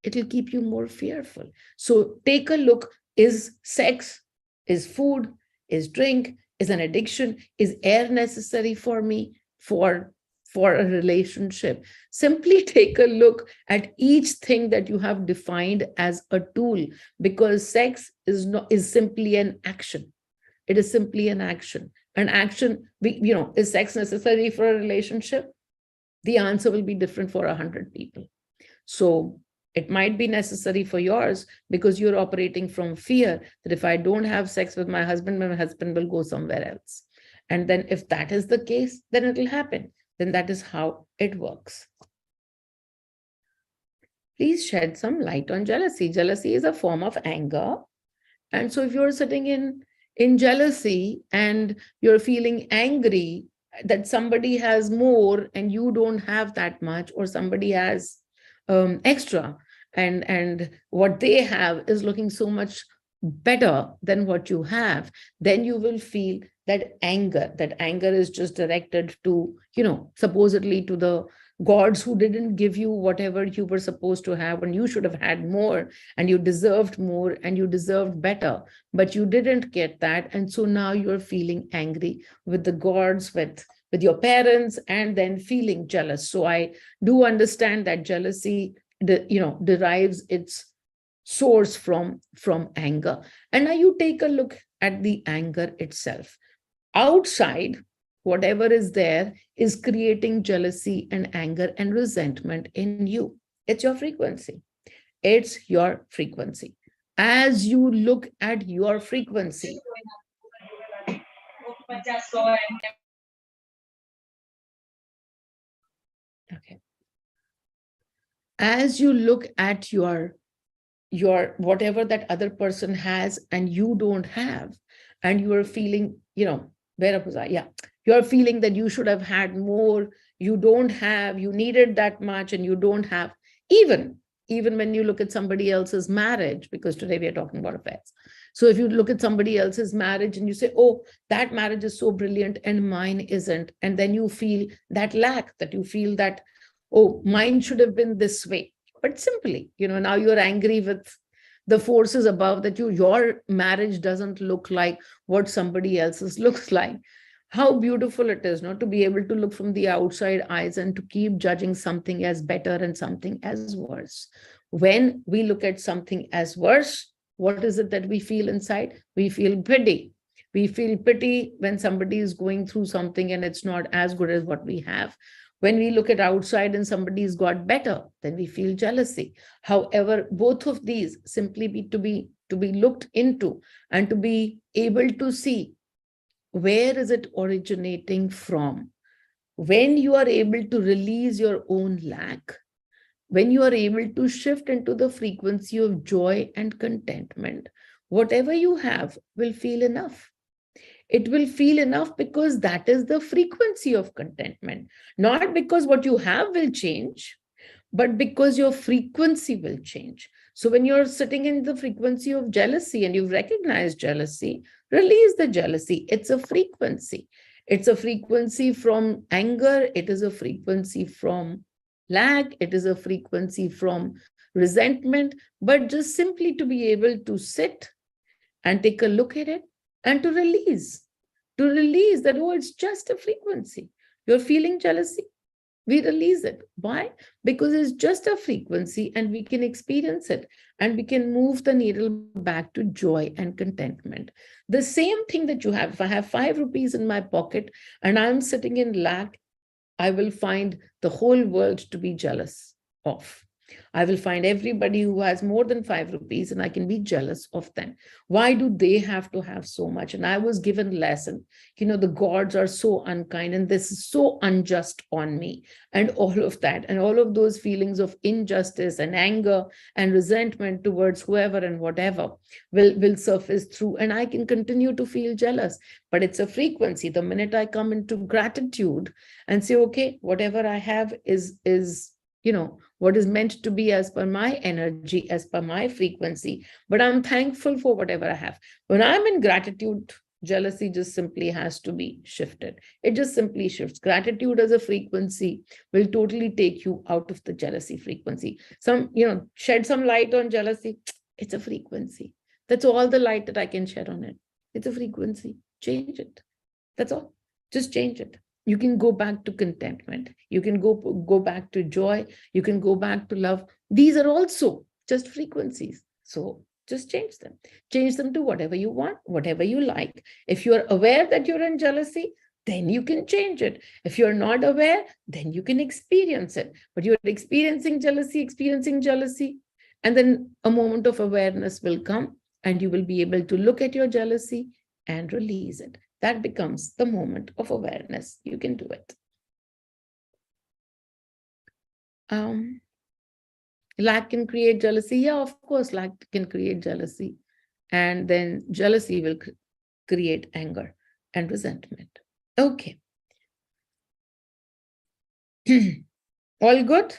Speaker 1: it will keep you more fearful. So take a look. Is sex, is food, is drink, is an addiction, is air necessary for me for a relationship? Simply take a look at each thing that you have defined as a tool, because sex is simply an action. It is simply an action. An action, is sex necessary for a relationship? The answer will be different for 100 people. So it might be necessary for yours because you're operating from fear that if I don't have sex with my husband will go somewhere else. And then if that is the case, then it will happen. Then that is how it works. Please shed some light on jealousy. Jealousy is a form of anger. And so if you're sitting in jealousy and you're feeling angry that somebody has more and you don't have that much, or somebody has extra, and what they have is looking so much better than what you have, then you will feel that anger. That anger is just directed to, supposedly to the gods who didn't give you whatever you were supposed to have, and you should have had more, and you deserved more, and you deserved better, but you didn't get that. And so now you're feeling angry with the gods, with your parents, and then feeling jealous. So I do understand that jealousy, derives its source from anger. And now you take a look at the anger itself. Outside, whatever is there is creating jealousy and anger and resentment in you. It's your frequency. It's your frequency. As you look at your frequency, okay. As you look at your your whatever that other person has and you don't have, and you are feeling, where was I? Yeah, you're feeling that you should have had more, you don't have, you needed that much and you don't have. Even when you look at somebody else's marriage, because today we are talking about affairs. So if you look at somebody else's marriage and you say, oh, that marriage is so brilliant and mine isn't, and then you feel that lack, that you feel that, oh, mine should have been this way. But simply, now you're angry with the forces above, that your marriage doesn't look like what somebody else's looks like. How beautiful it is not to be able to look from the outside eyes and to keep judging something as better and something as worse. When we look at something as worse, what is it that we feel inside? We feel pity. We feel pity when somebody is going through something and it's not as good as what we have. When we look at outside and somebody's got better, then we feel jealousy. However, both of these simply to be looked into, and to be able to see where is it originating from. When you are able to release your own lack, when you are able to shift into the frequency of joy and contentment, whatever you have will feel enough. It will feel enough because that is the frequency of contentment, not because what you have will change, but because your frequency will change. So when you're sitting in the frequency of jealousy and you've recognized jealousy, release the jealousy. It's a frequency. It's a frequency from anger. It is a frequency from lack. It is a frequency from resentment. But just simply to be able to sit and take a look at it and to release that, oh, it's just a frequency. You're feeling jealousy. We release it. Why? Because it's just a frequency and we can experience it, and we can move the needle back to joy and contentment. The same thing that you have, if I have 5 rupees in my pocket and I'm sitting in lack, I will find the whole world to be jealous of. I will find everybody who has more than 5 rupees and I can be jealous of them. Why do they have to have so much? And I was given less, and the gods are so unkind and this is so unjust on me, and all of that, and all of those feelings of injustice and anger and resentment towards whoever and whatever will surface through, and I can continue to feel jealous. But it's a frequency. The minute I come into gratitude and say, okay, whatever I have is what is meant to be as per my energy, as per my frequency, but I'm thankful for whatever I have. When I'm in gratitude, jealousy just simply has to be shifted. It just simply shifts. Gratitude as a frequency will totally take you out of the jealousy frequency. Shed some light on jealousy. It's a frequency. That's all the light that I can shed on it. It's a frequency. Change it. That's all. Just change it. You can go back to contentment. You can go back to joy. You can go back to love. These are also just frequencies. So just change them. Change them to whatever you want, whatever you like. If you're aware that you're in jealousy, then you can change it. If you're not aware, then you can experience it. But you're experiencing jealousy, and then a moment of awareness will come and you will be able to look at your jealousy and release it. That becomes the moment of awareness. You can do it. Lack can create jealousy. Yeah, of course, lack can create jealousy. And then jealousy will create anger and resentment. Okay. All good?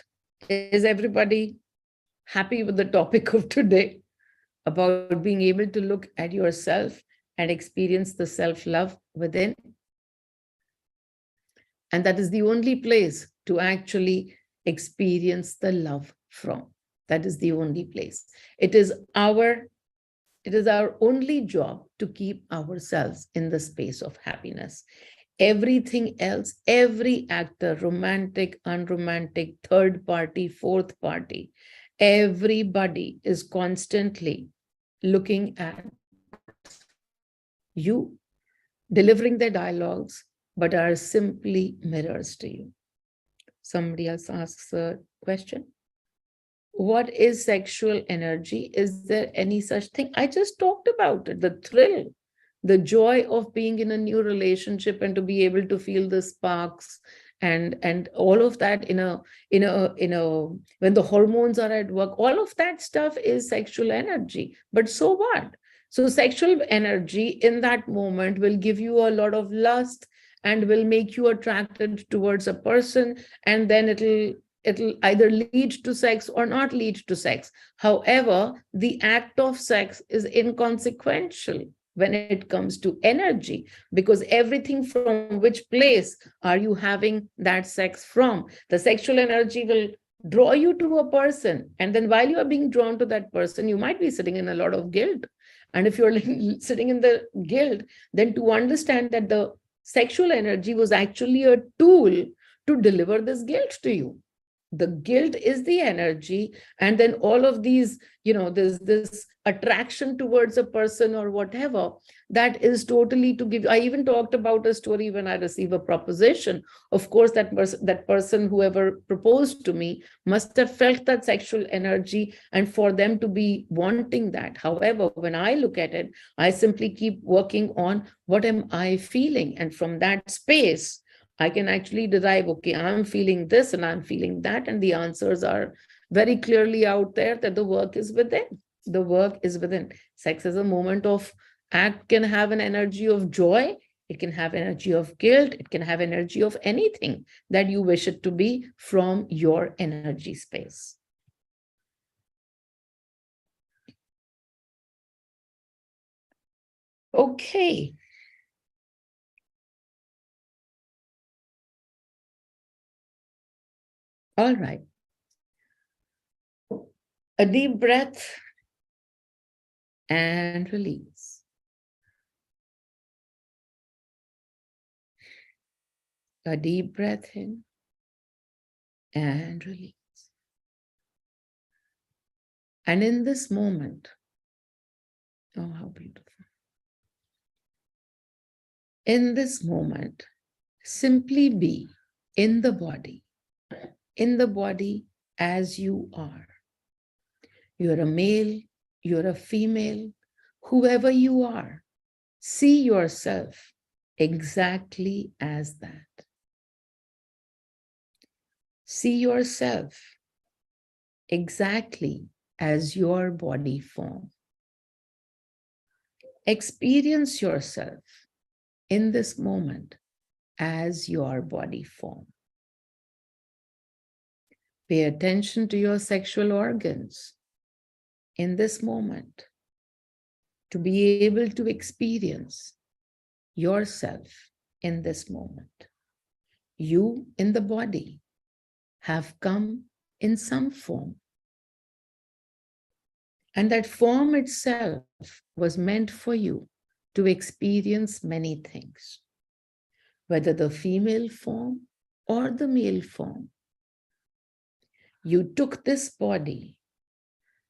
Speaker 1: Is everybody happy with the topic of today about being able to look at yourself and experience the self-love within? And that is the only place to actually experience the love from. That is the only place. It is our only job to keep ourselves in the space of happiness. Everything else, every actor, romantic, unromantic, third party, fourth party, everybody is constantly looking at you, delivering their dialogues, but are simply mirrors to you. Somebody else asks a question. What is sexual energy? Is there any such thing? I just talked about it, the thrill, the joy of being in a new relationship and to be able to feel the sparks and all of that when the hormones are at work, all of that stuff is sexual energy. But so what? So sexual energy in that moment will give you a lot of lust and will make you attracted towards a person, and then it'll either lead to sex or not lead to sex. However, the act of sex is inconsequential when it comes to energy, because everything from which place are you having that sex from? The sexual energy will draw you to a person, and then while you are being drawn to that person, you might be sitting in a lot of guilt. And if you're sitting in the guilt, then to understand that the sexual energy was actually a tool to deliver this guilt to you. The guilt is the energy, and then all of these, this attraction towards a person or whatever, that is totally to give. I even talked about a story when I receive a proposition. Of course, that person whoever proposed to me must have felt that sexual energy, and for them to be wanting that. However, when I look at it, I simply keep working on what am I feeling, and from that space I can actually derive, okay, I'm feeling this and I'm feeling that. And the answers are very clearly out there that the work is within. The work is within. Sex is a moment of act, can have an energy of joy. It can have energy of guilt. It can have energy of anything that you wish it to be from your energy space. Okay. All right. A deep breath and release. A deep breath in and release. And in this moment, oh, how beautiful. In this moment, simply be in the body as you are. You're a male, you're a female, whoever you are, see yourself exactly as that. See yourself exactly as your body form. Experience yourself in this moment as your body form. Pay attention to your sexual organs in this moment to be able to experience yourself in this moment. You in the body have come in some form, and that form itself was meant for you to experience many things, whether the female form or the male form. You took this body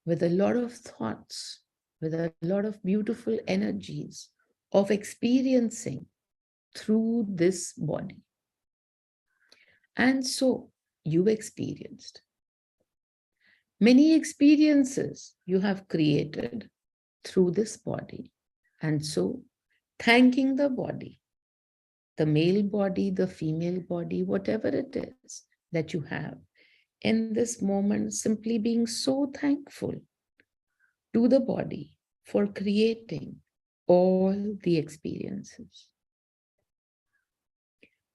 Speaker 1: with a lot of thoughts, with a lot of beautiful energies of experiencing through this body. And so you experienced. Many experiences you have created through this body. And so thanking the body, the male body, the female body, whatever it is that you have, in this moment, simply being so thankful to the body for creating all the experiences.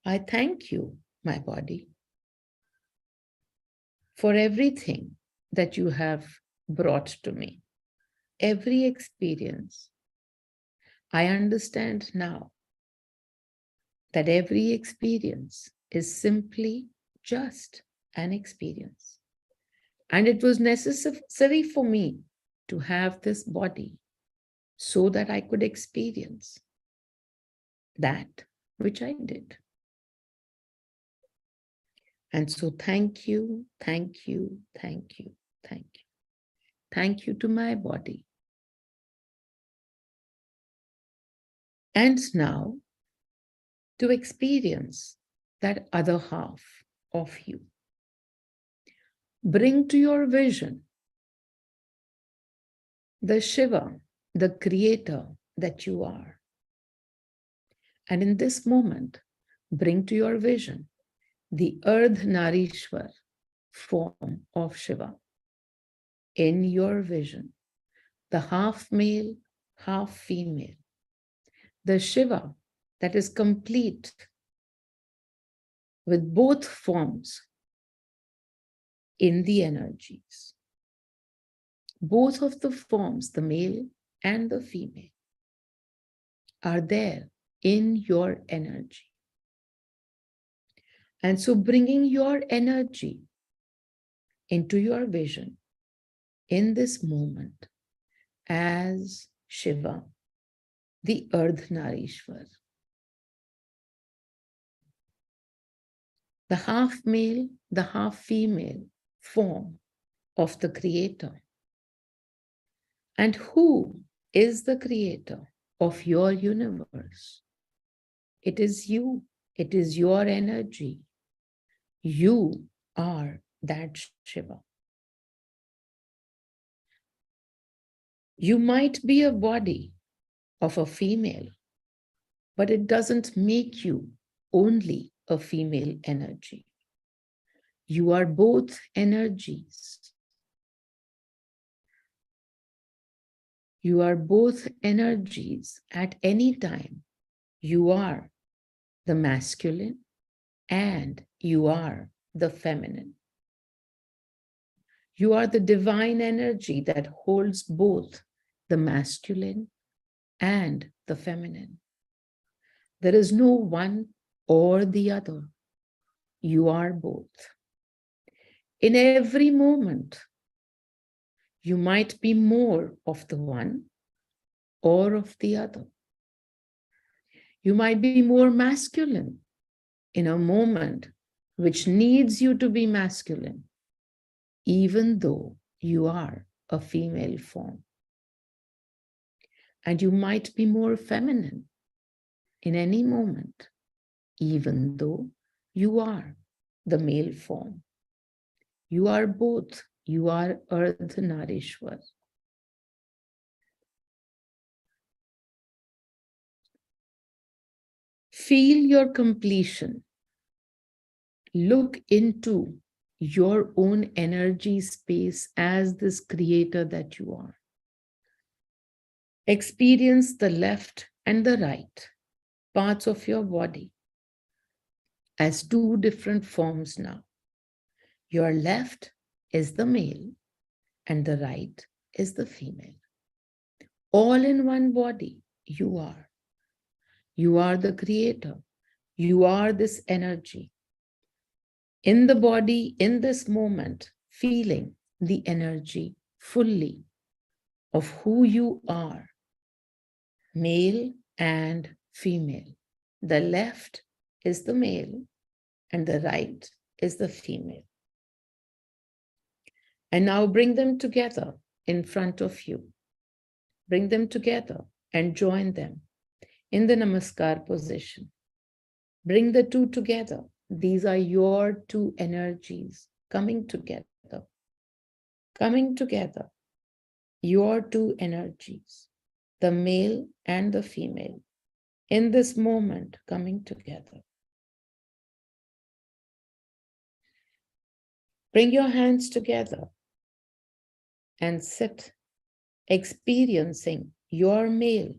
Speaker 1: I thank you, my body, for everything that you have brought to me, every experience. I understand now that every experience is simply just an experience. And it was necessary for me to have this body so that I could experience that which I did. And so thank you, thank you, thank you, thank you. Thank you to my body. And now to experience that other half of you. Bring to your vision the Shiva, the creator that you are. And in this moment, bring to your vision the Ardhanarishwar form of Shiva in your vision, the half male, half female, the Shiva that is complete with both forms in the energies. Both of the forms, the male and the female, are there in your energy. And so bringing your energy into your vision in this moment as Shiva, the Ardhanarishwar, the half male, the half female form of the Creator. And who is the Creator of your universe? It is you. It is your energy. You are that Shiva. You might be a body of a female, but it doesn't make you only a female energy. You are both energies. You are both energies at any time. You are the masculine and you are the feminine. You are the divine energy that holds both the masculine and the feminine. There is no one or the other. You are both. In every moment, you might be more of the one or of the other. You might be more masculine in a moment which needs you to be masculine, even though you are a female form. And you might be more feminine in any moment, even though you are the male form. You are both. You are Ardhanarishwar. Feel your completion. Look into your own energy space as this creator that you are. Experience the left and the right parts of your body as two different forms now. Your left is the male and the right is the female. All in one body, you are. You are the creator. You are this energy. In the body, in this moment, feeling the energy fully of who you are, male and female. The left is the male and the right is the female. And now bring them together in front of you. Bring them together and join them in the Namaskar position. Bring the two together. These are your two energies coming together. Coming together. Your two energies, the male and the female, in this moment coming together. Bring your hands together and sit, experiencing your male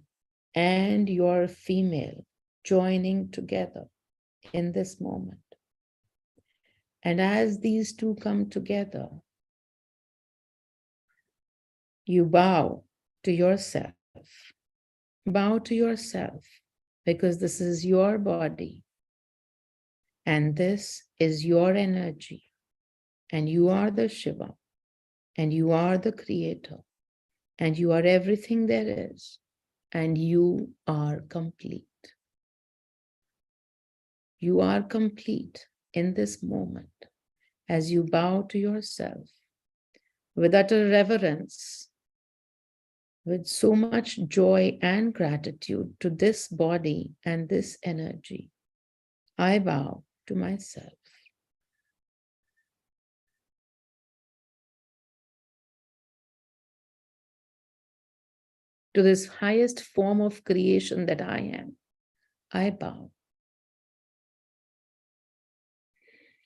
Speaker 1: and your female joining together in this moment. And as these two come together, you bow to yourself. Bow to yourself because this is your body and this is your energy. And you are the Shiva, and you are the creator, and you are everything there is, and you are complete. You are complete in this moment as you bow to yourself with utter reverence, with so much joy and gratitude to this body and this energy. I bow to myself. To this highest form of creation that I am, I bow.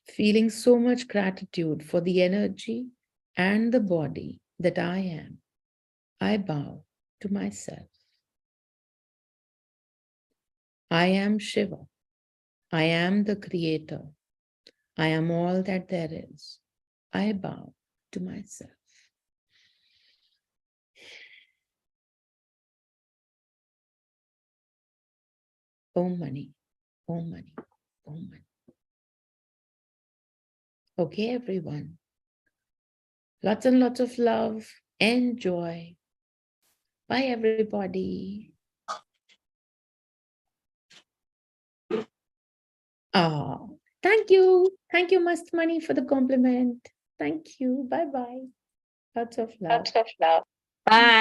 Speaker 1: feeling so much gratitude for the energy and the body that I am, I bow to myself. I am Shiva. I am the creator. I am all that there is. I bow to myself. Om Mani, Om Mani, Om Mani. Okay, everyone. Lots and lots of love and joy. Bye, everybody. Oh, thank you. Thank you, Mast Money, for the compliment. Thank you. Bye bye. Lots of love.
Speaker 2: Lots of love. Bye.